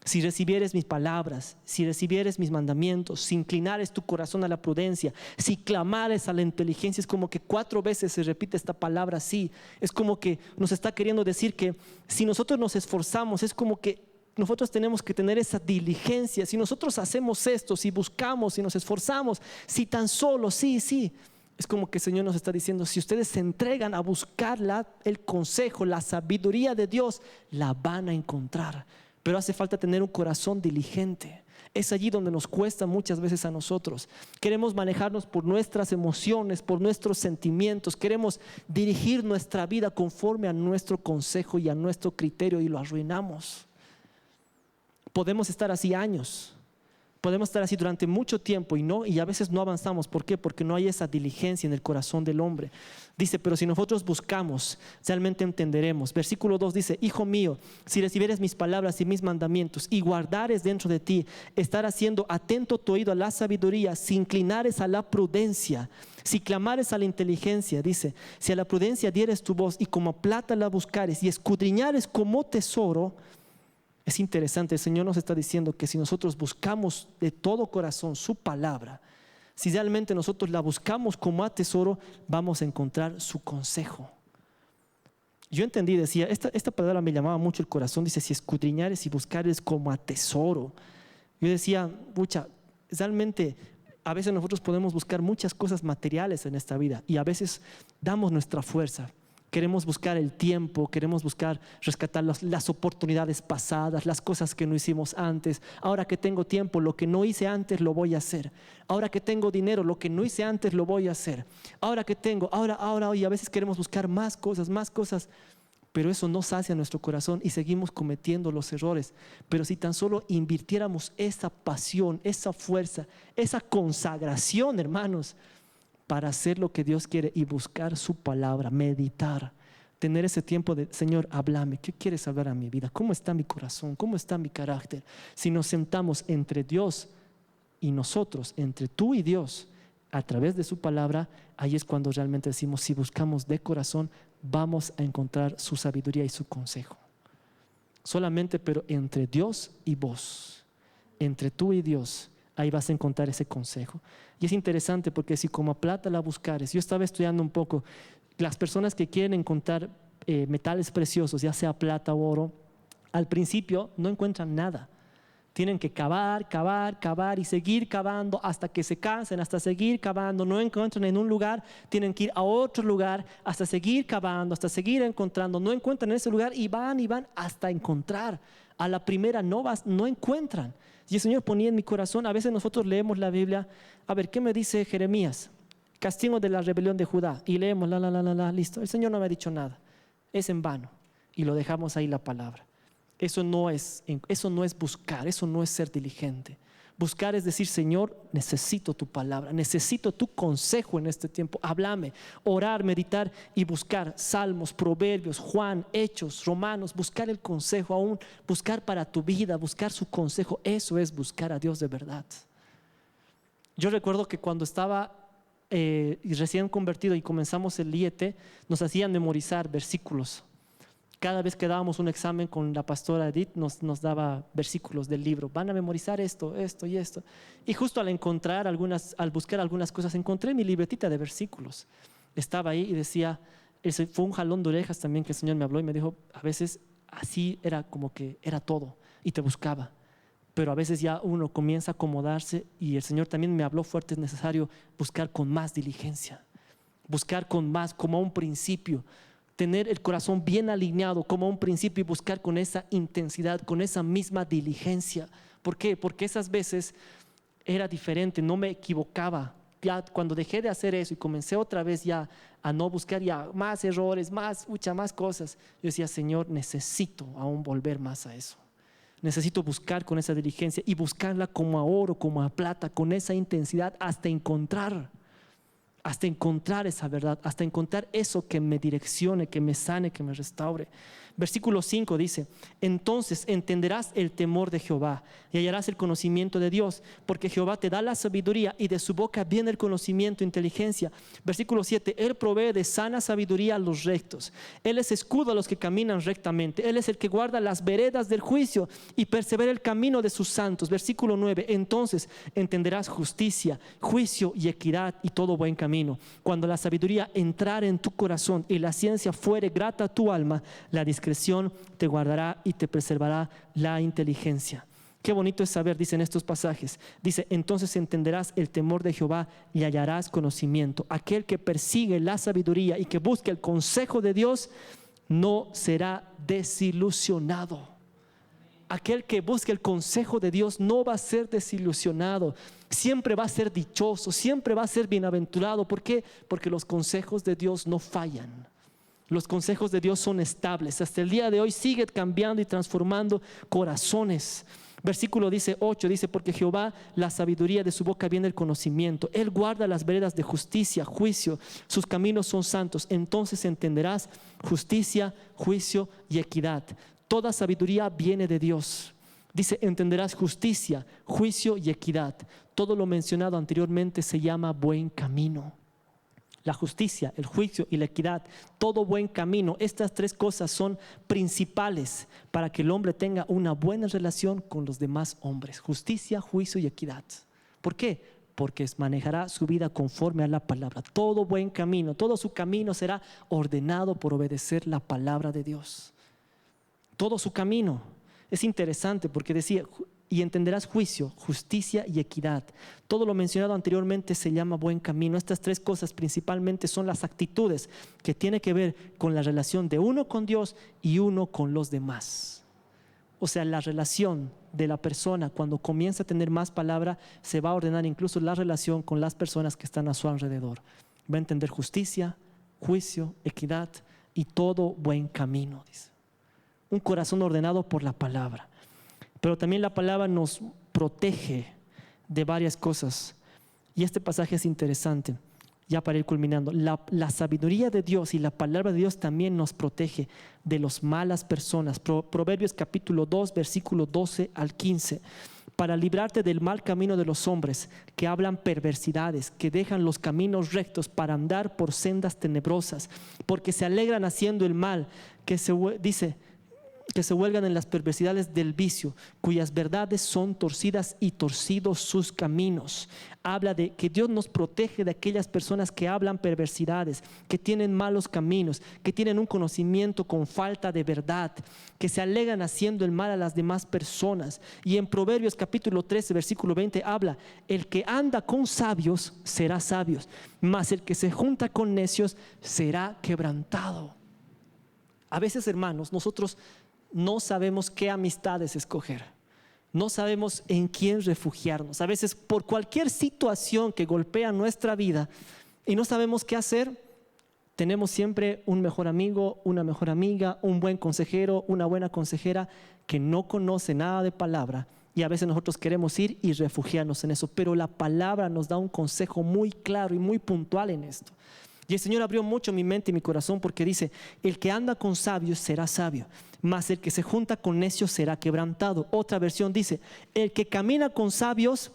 Si recibieres mis palabras, si recibieres mis mandamientos, si inclinares tu corazón a la prudencia, si clamares a la inteligencia, es como que 4 veces se repite esta palabra sí. Es como que nos está queriendo decir que si nosotros nos esforzamos, es como que nosotros tenemos que tener esa diligencia. Si nosotros hacemos esto, si buscamos, si nos esforzamos, si tan solo sí, es como que el Señor nos está diciendo, si ustedes se entregan a buscar el consejo, la sabiduría de Dios, la van a encontrar. Pero hace falta tener un corazón diligente. Es allí donde nos cuesta muchas veces a nosotros. Queremos manejarnos por nuestras emociones, por nuestros sentimientos. Queremos dirigir nuestra vida conforme a nuestro consejo y a nuestro criterio, y lo arruinamos. Podemos estar así años. Podemos estar así durante mucho tiempo y a veces no avanzamos. ¿Por qué? Porque no hay esa diligencia en el corazón del hombre. Dice, pero si nosotros buscamos, realmente entenderemos. Versículo 2 dice: Hijo mío, si recibieres mis palabras y mis mandamientos y guardares dentro de ti, estar haciendo atento tu oído a la sabiduría, si inclinares a la prudencia, si clamares a la inteligencia, dice, si a la prudencia dieres tu voz y como plata la buscares y escudriñares como tesoro. Es interesante, el Señor nos está diciendo que si nosotros buscamos de todo corazón su palabra, si realmente nosotros la buscamos como a tesoro, vamos a encontrar su consejo. Yo entendí, decía, esta palabra me llamaba mucho el corazón. Dice, si escudriñares y buscares como a tesoro. Yo decía, pucha, realmente a veces nosotros podemos buscar muchas cosas materiales en esta vida y a veces damos nuestra fuerza. Queremos buscar el tiempo, queremos buscar rescatar las oportunidades pasadas, las cosas que no hicimos antes. Ahora que tengo tiempo, lo que no hice antes lo voy a hacer. Ahora que tengo dinero, lo que no hice antes lo voy a hacer. Ahora que tengo, ahora, y a veces queremos buscar más cosas. Pero eso no sacia nuestro corazón y seguimos cometiendo los errores. Pero si tan solo invirtiéramos esa pasión, esa fuerza, esa consagración, hermanos, para hacer lo que Dios quiere y buscar su palabra, meditar, tener ese tiempo de, Señor, háblame, ¿qué quieres hablar a mi vida? ¿Cómo está mi corazón? ¿Cómo está mi carácter? Si nos sentamos entre Dios y nosotros, entre tú y Dios, a través de su palabra, ahí es cuando realmente decimos, si buscamos de corazón, vamos a encontrar su sabiduría y su consejo. Solamente, pero entre Dios y vos, entre tú y Dios, ahí vas a encontrar ese consejo. Y es interesante porque si como a plata la buscares, yo estaba estudiando un poco, las personas que quieren encontrar metales preciosos, ya sea plata o oro, al principio no encuentran nada. Tienen que cavar y seguir cavando hasta que se cansen, hasta seguir cavando. No encuentran en un lugar, tienen que ir a otro lugar hasta seguir cavando, hasta seguir encontrando. No encuentran en ese lugar y van hasta encontrar. A la primera no encuentran. Y el Señor ponía en mi corazón, a veces nosotros leemos la Biblia, a ver, ¿qué me dice Jeremías? Castigo de la rebelión de Judá. Y leemos, listo. El Señor no me ha dicho nada. Es en vano. Y lo dejamos ahí la palabra. Eso no es buscar, eso no es ser diligente. Buscar es decir, Señor, necesito tu palabra, necesito tu consejo en este tiempo. Háblame, orar, meditar y buscar Salmos, Proverbios, Juan, Hechos, Romanos, buscar el consejo aún, buscar para tu vida, buscar su consejo. Eso es buscar a Dios de verdad. Yo recuerdo que cuando estaba recién convertido y comenzamos el IET, nos hacían memorizar versículos. Cada vez que dábamos un examen con la pastora Edith, nos daba versículos del libro. Van a memorizar esto y esto. Y justo al buscar algunas cosas, encontré mi libretita de versículos. Estaba ahí y decía, fue un jalón de orejas también que el Señor me habló y me dijo, a veces así era como que era todo y te buscaba. Pero a veces ya uno comienza a acomodarse y el Señor también me habló fuerte, es necesario buscar con más diligencia. Buscar con más, como a un principio. Tener el corazón bien alineado como un principio y buscar con esa intensidad, con esa misma diligencia. ¿Por qué? Porque esas veces era diferente, no me equivocaba. Ya cuando dejé de hacer eso y comencé otra vez ya a no buscar ya más errores, más cosas, yo decía, Señor, necesito aún volver más a eso. Necesito buscar con esa diligencia y buscarla como a oro, como a plata, con esa intensidad hasta encontrar esa verdad, hasta encontrar eso que me direccione, que me sane, que me restaure. Versículo 5 dice, entonces entenderás el temor de Jehová y hallarás el conocimiento de Dios, porque Jehová te da la sabiduría y de su boca viene el conocimiento e inteligencia. Versículo 7, Él provee de sana sabiduría a los rectos. Él es escudo a los que caminan rectamente. Él es el que guarda las veredas del juicio y persevera el camino de sus santos. Versículo 9, entonces entenderás justicia, juicio y equidad y todo buen camino. Cuando la sabiduría entrare en tu corazón y la ciencia fuere grata a tu alma, la discreción te guardará y te preservará la inteligencia. Qué bonito es saber, dice en estos pasajes, dice, entonces entenderás el temor de Jehová y hallarás conocimiento. Aquel que persigue la sabiduría y que busque el consejo de Dios no será desilusionado. Aquel que busque el consejo de Dios no va a ser desilusionado, siempre va a ser dichoso, siempre va a ser bienaventurado. ¿Por qué? Porque los consejos de Dios no fallan. Los consejos de Dios son estables. Hasta el día de hoy sigue cambiando y transformando corazones. Versículo 8 dice, porque Jehová, la sabiduría de su boca viene el conocimiento. Él guarda las veredas de justicia, juicio. Sus caminos son santos. Entonces entenderás justicia, juicio y equidad. Toda sabiduría viene de Dios. Dice, entenderás justicia, juicio y equidad. Todo lo mencionado anteriormente se llama buen camino. La justicia, el juicio y la equidad, todo buen camino. Estas tres cosas son principales para que el hombre tenga una buena relación con los demás hombres. Justicia, juicio y equidad. ¿Por qué? porque manejará su vida conforme a la palabra. Todo buen camino, todo su camino será ordenado por obedecer la palabra de Dios. Todo su camino. Es interesante porque decía, y entenderás juicio, justicia y equidad. Todo lo mencionado anteriormente se llama buen camino. Estas tres cosas principalmente son las actitudes que tienen que ver con la relación de uno con Dios y uno con los demás. O sea, la relación de la persona cuando comienza a tener más palabra, se va a ordenar incluso la relación con las personas que están a su alrededor. Va a entender justicia, juicio, equidad y todo buen camino, dice. Un corazón ordenado por la palabra. Pero también la palabra nos protege de varias cosas. Y este pasaje es interesante, ya para ir culminando. La sabiduría de Dios y la palabra de Dios también nos protege de las malas personas. Proverbios capítulo 2, versículo 12 al 15. Para librarte del mal camino de los hombres que hablan perversidades, que dejan los caminos rectos para andar por sendas tenebrosas, porque se alegran haciendo el mal, que se huelgan en las perversidades del vicio, cuyas verdades son torcidas y torcidos sus caminos. Habla de que Dios nos protege de aquellas personas que hablan perversidades, que tienen malos caminos, que tienen un conocimiento con falta de verdad, que se alegan haciendo el mal a las demás personas. Y en Proverbios capítulo 13, versículo 20 habla, el que anda con sabios será sabio, mas el que se junta con necios será quebrantado. A veces, hermanos, nosotros no sabemos qué amistades escoger. No sabemos en quién refugiarnos. A veces por cualquier situación que golpea nuestra vida y no sabemos qué hacer, tenemos siempre un mejor amigo, una mejor amiga, un buen consejero, una buena consejera que no conoce nada de palabra. Y a veces nosotros queremos ir y refugiarnos en eso. Pero la palabra nos da un consejo muy claro y muy puntual en esto. Y el Señor abrió mucho mi mente y mi corazón porque dice, el que anda con sabios será sabio, mas el que se junta con necios será quebrantado. Otra versión dice, el que camina con sabios,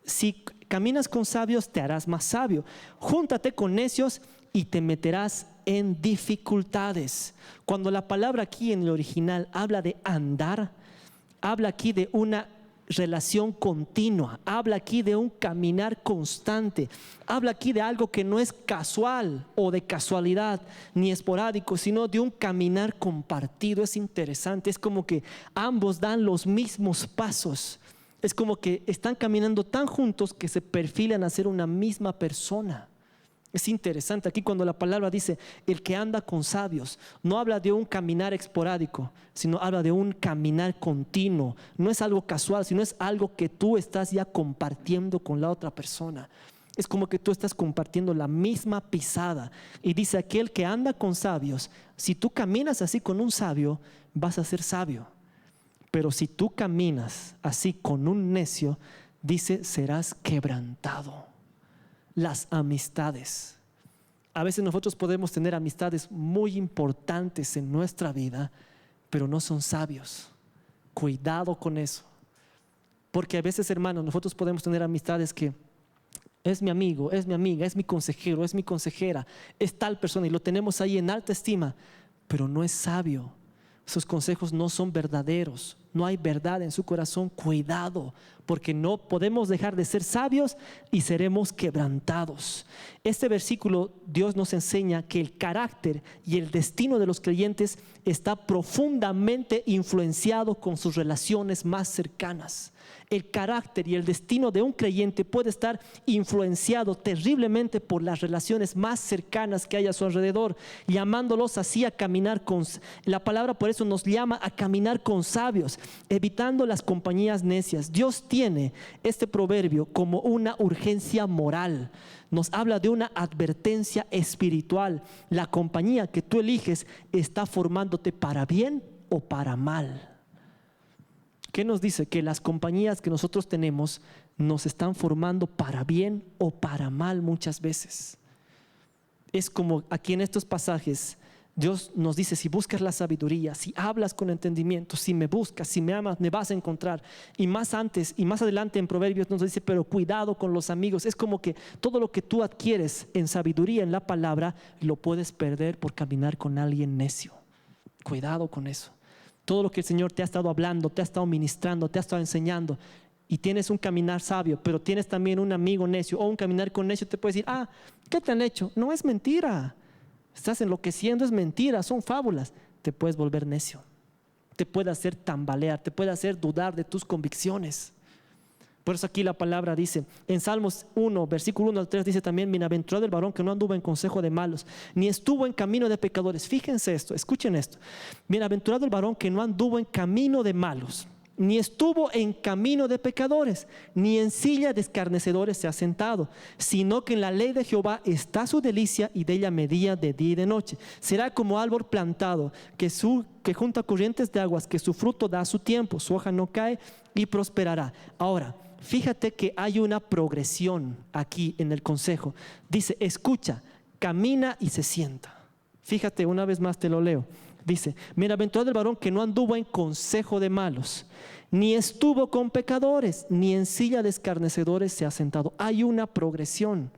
si caminas con sabios te harás más sabio. Júntate con necios y te meterás en dificultades. Cuando la palabra aquí en el original habla de andar, habla aquí de una relación continua, habla aquí de un caminar constante, habla aquí de algo que no es casual o de casualidad ni esporádico, sino de un caminar compartido. Es interesante, es como que ambos dan los mismos pasos, es como que están caminando tan juntos que se perfilan a ser una misma persona. Es interesante aquí cuando la palabra dice el que anda con sabios, no habla de un caminar esporádico, sino habla de un caminar continuo. No es algo casual, sino es algo que tú estás ya compartiendo con la otra persona. Es como que tú estás compartiendo la misma pisada. Y dice aquel que anda con sabios, si tú caminas así con un sabio, vas a ser sabio. Pero si tú caminas así con un necio, dice serás quebrantado. Las amistades. A veces nosotros podemos tener amistades muy importantes en nuestra vida, pero no son sabios. Cuidado con eso. Porque a veces, hermanos, nosotros podemos tener amistades que es mi amigo, es mi amiga, es mi consejero, es mi consejera, es tal persona y lo tenemos ahí en alta estima, pero no es sabio. Sus consejos no son verdaderos, no hay verdad en su corazón. Cuidado, porque no podemos dejar de ser sabios y seremos quebrantados. Este versículo, Dios nos enseña que el carácter y el destino de los creyentes está profundamente influenciado con sus relaciones más cercanas. El carácter y el destino de un creyente puede estar influenciado terriblemente por las relaciones más cercanas que hay a su alrededor, llamándolos así a caminar con, la palabra por eso nos llama a caminar con sabios, evitando las compañías necias. Dios tiene este proverbio como una urgencia moral. Nos habla de una advertencia espiritual. La compañía que tú eliges está formándote para bien o para mal. ¿Qué nos dice? Que las compañías que nosotros tenemos nos están formando para bien o para mal muchas veces. Es como aquí en estos pasajes, Dios nos dice, si buscas la sabiduría, si hablas con entendimiento, si me buscas, si me amas, me vas a encontrar. Y más antes y más adelante en Proverbios nos dice, pero cuidado con los amigos. Es como que todo lo que tú adquieres en sabiduría, en la palabra, lo puedes perder por caminar con alguien necio. Cuidado con eso. Todo lo que el Señor te ha estado hablando, te ha estado ministrando, te ha estado enseñando, y tienes un caminar sabio, pero tienes también un amigo necio o un caminar con necio, te puede decir, ¿qué te han hecho? No es mentira, estás enloqueciendo, es mentira, son fábulas. Te puedes volver necio, te puede hacer tambalear, te puede hacer dudar de tus convicciones. Por eso aquí la palabra dice, en Salmos 1, versículo 1 al 3 dice también, bienaventurado el varón que no anduvo en consejo de malos, ni estuvo en camino de pecadores. Fíjense esto, escuchen esto. Bienaventurado el varón que no anduvo en camino de malos, ni estuvo en camino de pecadores, ni en silla de escarnecedores se ha sentado, sino que en la ley de Jehová está su delicia, y de ella medía de día y de noche. Será como árbol plantado que junta corrientes de aguas, que su fruto da a su tiempo, su hoja no cae y prosperará. Ahora, fíjate que hay una progresión aquí en el consejo. Dice, escucha, camina y se sienta. Fíjate, una vez más te lo leo. Dice, bienaventurado el varón que no anduvo en consejo de malos, ni estuvo con pecadores, ni en silla de escarnecedores se ha sentado. Hay una progresión,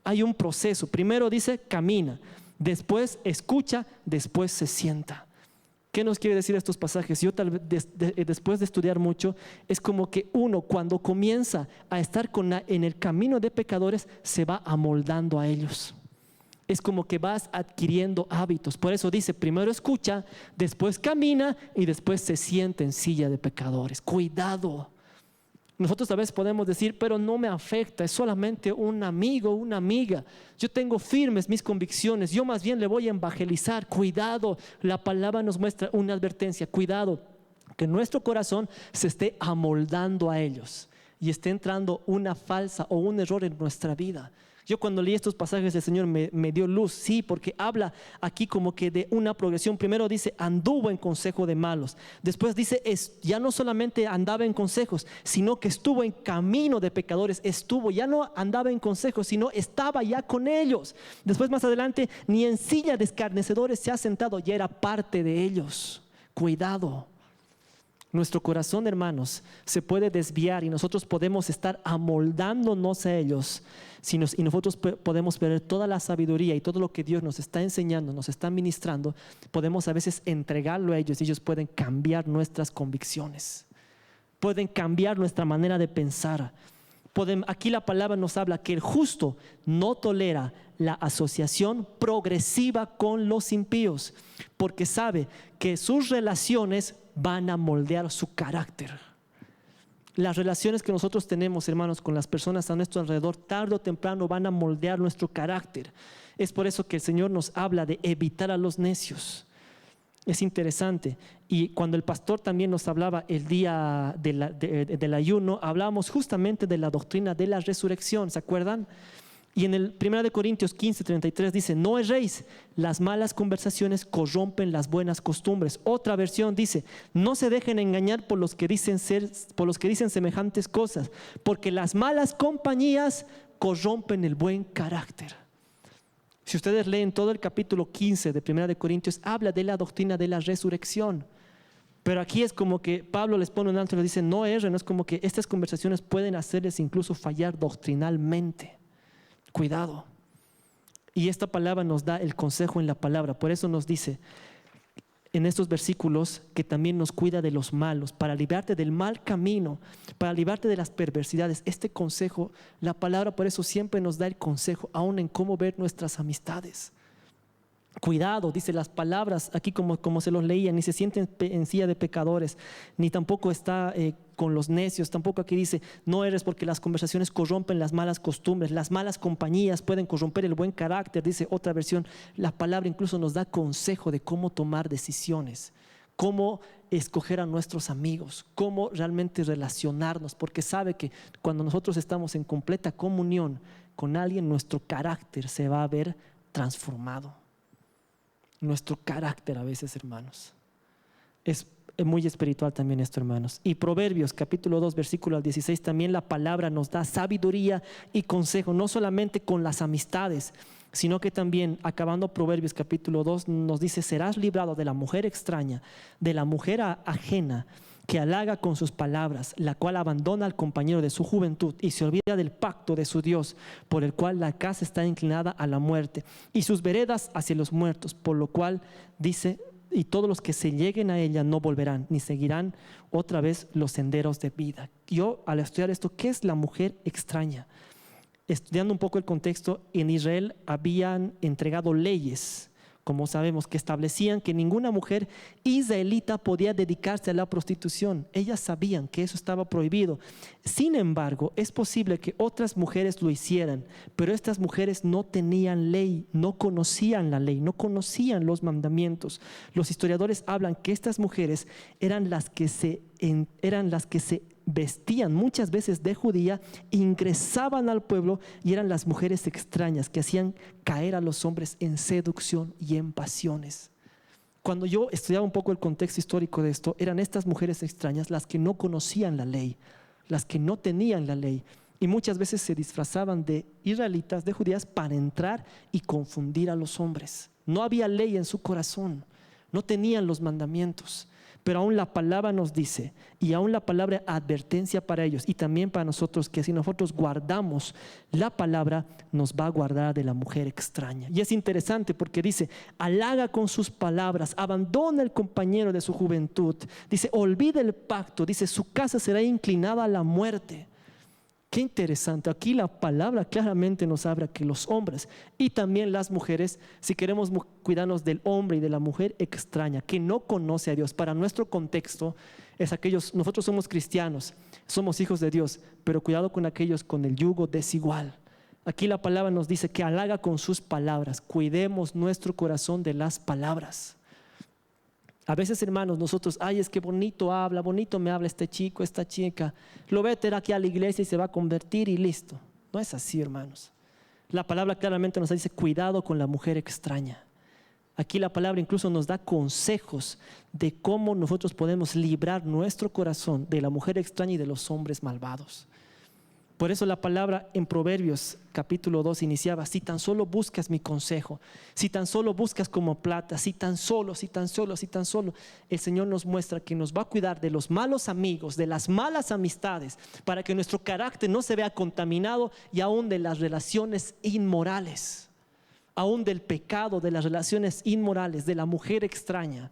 hay un proceso. Primero dice, camina, después escucha, después se sienta. ¿Qué nos quiere decir estos pasajes? Yo tal vez después de estudiar mucho, es como que uno cuando comienza a estar en el camino de pecadores, se va amoldando a ellos. Es como que vas adquiriendo hábitos. Por eso dice, primero escucha, después camina y después se sienta en silla de pecadores. Cuidado. Nosotros a veces podemos decir, pero no me afecta, es solamente un amigo, una amiga. Yo tengo firmes mis convicciones, yo más bien le voy a evangelizar. Cuidado, la palabra nos muestra una advertencia. Cuidado, que nuestro corazón se esté amoldando a ellos y esté entrando una falsa o un error en nuestra vida. Yo cuando leí estos pasajes el Señor me dio luz, sí, porque habla aquí como que de una progresión. Primero dice, anduvo en consejo de malos. Después dice, ya no solamente andaba en consejos, sino que estuvo en camino de pecadores. Ya no andaba en consejos, sino estaba ya con ellos. Después más adelante, ni en silla de escarnecedores se ha sentado, ya era parte de ellos. Cuidado. Nuestro corazón, hermanos, se puede desviar y nosotros podemos estar amoldándonos a ellos y nosotros podemos perder toda la sabiduría y todo lo que Dios nos está enseñando, nos está ministrando. Podemos a veces entregarlo a ellos y ellos pueden cambiar nuestras convicciones, pueden cambiar nuestra manera de pensar. Aquí la palabra nos habla que el justo no tolera la asociación progresiva con los impíos, porque sabe que sus relaciones van a moldear su carácter. Las relaciones que nosotros tenemos, hermanos, con las personas a nuestro alrededor, tarde o temprano van a moldear nuestro carácter. Es por eso que el Señor nos habla de evitar a los necios. Es interesante. Y cuando el pastor también nos hablaba el día del ayuno, hablábamos justamente de la doctrina de la resurrección, ¿se acuerdan? Y en el 1 Corintios 15:33 dice, no erréis, las malas conversaciones corrompen las buenas costumbres. Otra versión dice, no se dejen engañar por los que dicen semejantes cosas, porque las malas compañías corrompen el buen carácter. Si ustedes leen todo el capítulo 15 de 1 Corintios, habla de la doctrina de la resurrección. Pero aquí es como que Pablo les pone un alto y les dice, no erren, es como que estas conversaciones pueden hacerles incluso fallar doctrinalmente. Cuidado. Y esta palabra nos da el consejo en la palabra. Por eso nos dice en estos versículos que también nos cuida de los malos, para librarte del mal camino, para librarte de las perversidades. Este consejo, la palabra por eso siempre nos da el consejo, aún en cómo ver nuestras amistades. Cuidado, dice las palabras aquí como se los leía, ni se sienten en silla de pecadores, ni tampoco está con los necios. Tampoco aquí dice, no eres, porque las conversaciones corrompen las malas costumbres, las malas compañías pueden corromper el buen carácter. Dice otra versión, la palabra incluso nos da consejo de cómo tomar decisiones, cómo escoger a nuestros amigos, cómo realmente relacionarnos, porque sabe que cuando nosotros estamos en completa comunión con alguien, nuestro carácter se va a ver transformado. Nuestro carácter a veces, hermanos, es muy espiritual también esto, hermanos. Y Proverbios capítulo 2 versículo 16, también la palabra nos da sabiduría y consejo, no solamente con las amistades, sino que también, acabando Proverbios capítulo 2, nos dice, serás librado de la mujer extraña, de la mujer ajena, que halaga con sus palabras, la cual abandona al compañero de su juventud y se olvida del pacto de su Dios, por el cual la casa está inclinada a la muerte y sus veredas hacia los muertos, por lo cual dice, y todos los que se lleguen a ella no volverán, ni seguirán otra vez los senderos de vida. Yo, al estudiar esto, ¿qué es la mujer extraña? Estudiando un poco el contexto, en Israel habían entregado leyes, como sabemos, que establecían que ninguna mujer israelita podía dedicarse a la prostitución. Ellas sabían que eso estaba prohibido. Sin embargo, es posible que otras mujeres lo hicieran, pero estas mujeres no tenían ley, no conocían la ley, no conocían los mandamientos. Los historiadores hablan que estas mujeres eran las que se vestían muchas veces de judía, ingresaban al pueblo y eran las mujeres extrañas que hacían caer a los hombres en seducción y en pasiones. Cuando yo estudiaba un poco el contexto histórico de esto, eran estas mujeres extrañas las que no conocían la ley, las que no tenían la ley, y muchas veces se disfrazaban de israelitas, de judías, para entrar y confundir a los hombres. No había ley en su corazón, no tenían los mandamientos. Pero aún la palabra nos dice, y aún la palabra advertencia para ellos y también para nosotros, que si nosotros guardamos la palabra, nos va a guardar de la mujer extraña. Y es interesante porque dice, halaga con sus palabras, abandona el compañero de su juventud, dice, olvida el pacto, dice, su casa será inclinada a la muerte. Qué interesante, aquí la palabra claramente nos habla que los hombres y también las mujeres, si queremos cuidarnos del hombre y de la mujer extraña, que no conoce a Dios, para nuestro contexto es aquellos, nosotros somos cristianos, somos hijos de Dios, pero cuidado con aquellos con el yugo desigual. Aquí la palabra nos dice que halaga con sus palabras, cuidemos nuestro corazón de las palabras. A veces, hermanos, nosotros, ay, es que bonito me habla este chico, esta chica. Lo voy a tener aquí a la iglesia y se va a convertir y listo. No es así, hermanos. La palabra claramente nos dice, cuidado con la mujer extraña. Aquí la palabra incluso nos da consejos de cómo nosotros podemos librar nuestro corazón de la mujer extraña y de los hombres malvados. Por eso la palabra en Proverbios capítulo 2 iniciaba, si tan solo buscas mi consejo, si tan solo buscas como plata, si tan solo, el Señor nos muestra que nos va a cuidar de los malos amigos, de las malas amistades, para que nuestro carácter no se vea contaminado, y aún de las relaciones inmorales, aún del pecado, de las relaciones inmorales, de la mujer extraña.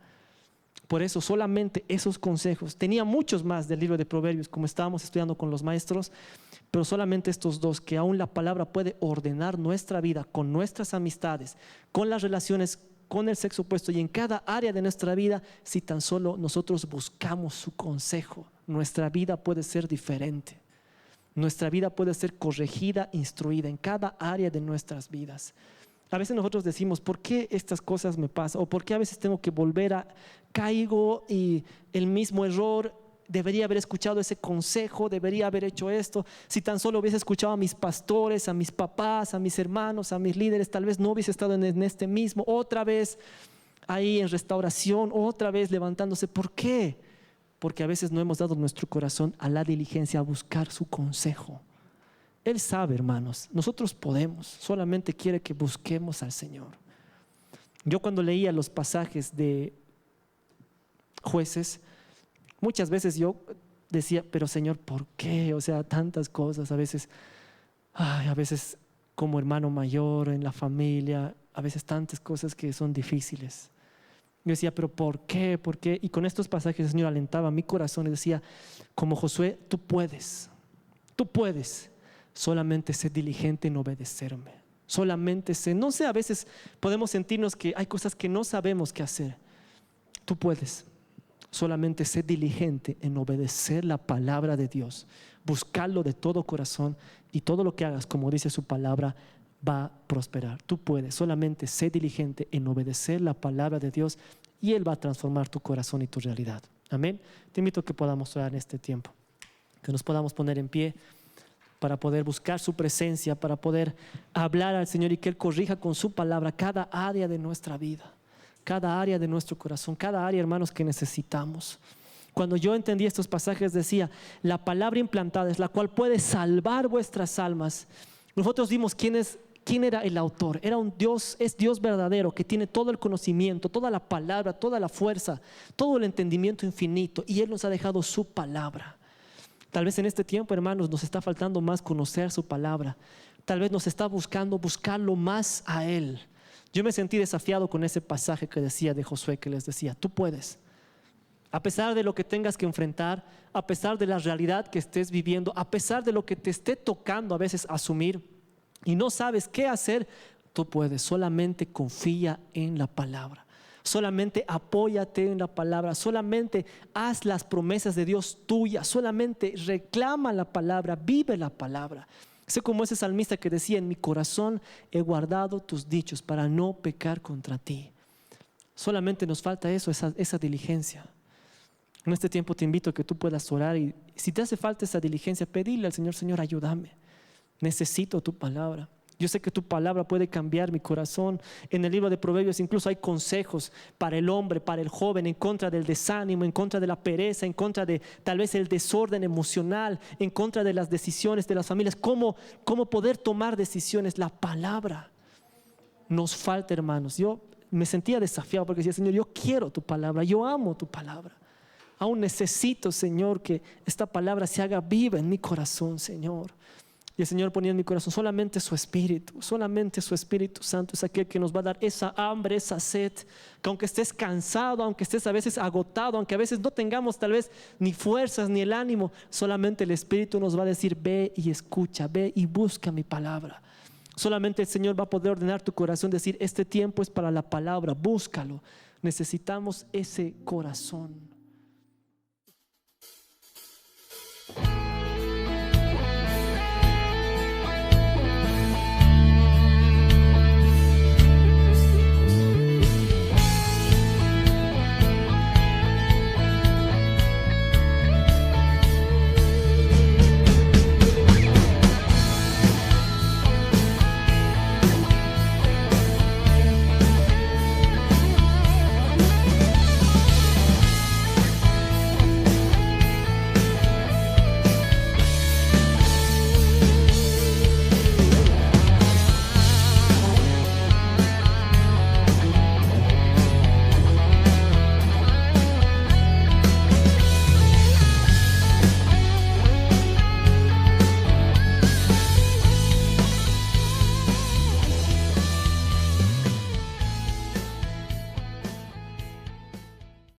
Por eso solamente esos consejos, tenía muchos más del libro de Proverbios, como estábamos estudiando con los maestros, pero solamente estos dos, que aún la palabra puede ordenar nuestra vida con nuestras amistades, con las relaciones, con el sexo opuesto y en cada área de nuestra vida. Si tan solo nosotros buscamos su consejo, nuestra vida puede ser diferente. Nuestra vida puede ser corregida, instruida en cada área de nuestras vidas. A veces nosotros decimos, ¿por qué estas cosas me pasan? O ¿por qué a veces tengo que caigo y el mismo error? Debería haber escuchado ese consejo, debería haber hecho esto. Si tan solo hubiese escuchado a mis pastores, a mis papás, a mis hermanos, a mis líderes, tal vez no hubiese estado en este mismo, otra vez ahí en restauración, otra vez levantándose. ¿Por qué? Porque a veces no hemos dado nuestro corazón a la diligencia, a buscar su consejo. Él sabe, hermanos, nosotros podemos, solamente quiere que busquemos al Señor. Yo cuando leía los pasajes de Jueces, muchas veces yo decía, pero Señor, ¿por qué? O sea, tantas cosas, a veces como hermano mayor en la familia, a veces tantas cosas que son difíciles. Yo decía, pero ¿por qué? ¿Por qué? Y con estos pasajes el Señor alentaba mi corazón y decía, como Josué, tú puedes, solamente sé diligente en obedecerme. Solamente sé, no sé, a veces podemos sentirnos que hay cosas que no sabemos qué hacer. Tú puedes. Solamente sé diligente en obedecer la palabra de Dios, buscarlo de todo corazón, y todo lo que hagas, como dice su palabra, va a prosperar. Tú puedes, solamente sé diligente en obedecer la palabra de Dios y Él va a transformar tu corazón y tu realidad. Amén. Te invito a que podamos orar en este tiempo, que nos podamos poner en pie para poder buscar su presencia, para poder hablar al Señor y que Él corrija con su palabra cada área de nuestra vida, cada área de nuestro corazón, cada área, hermanos, que necesitamos. Cuando yo entendí estos pasajes decía, la palabra implantada es la cual puede salvar vuestras almas. Nosotros vimos quién era el autor. Era un Dios, es Dios verdadero, que tiene todo el conocimiento, toda la palabra, toda la fuerza, todo el entendimiento infinito, y Él nos ha dejado su palabra. Tal vez en este tiempo, hermanos, nos está faltando más conocer su palabra. Tal vez nos está buscarlo más a Él. Yo me sentí desafiado con ese pasaje que decía de Josué, que les decía, tú puedes. A pesar de lo que tengas que enfrentar, a pesar de la realidad que estés viviendo, a pesar de lo que te esté tocando a veces asumir y no sabes qué hacer, tú puedes. Solamente confía en la palabra. Solamente apóyate en la palabra. Solamente haz las promesas de Dios tuyas. Solamente reclama la palabra, vive la palabra. Sé como ese salmista que decía, en mi corazón he guardado tus dichos para no pecar contra ti. Solamente nos falta eso, esa diligencia. En este tiempo te invito a que tú puedas orar y si te hace falta esa diligencia, pedirle al Señor, Señor, ayúdame. Necesito tu palabra. Yo sé que tu palabra puede cambiar mi corazón. En el libro de Proverbios incluso hay consejos para el hombre, para el joven, en contra del desánimo, en contra de la pereza, en contra de tal vez el desorden emocional, en contra de las decisiones de las familias. ¿Cómo poder tomar decisiones? La palabra nos falta, hermanos. Yo me sentía desafiado porque decía, Señor, yo quiero tu palabra, yo amo tu palabra. Aún necesito, Señor, que esta palabra se haga viva en mi corazón, Señor. Y el Señor ponía en mi corazón solamente su Espíritu Santo es aquel que nos va a dar esa hambre, esa sed, que aunque estés cansado, aunque estés a veces agotado, aunque a veces no tengamos tal vez ni fuerzas ni el ánimo, solamente el Espíritu nos va a decir, ve y escucha, ve y busca mi palabra. Solamente el Señor va a poder ordenar tu corazón, decir, este tiempo es para la palabra, búscalo. Necesitamos ese corazón.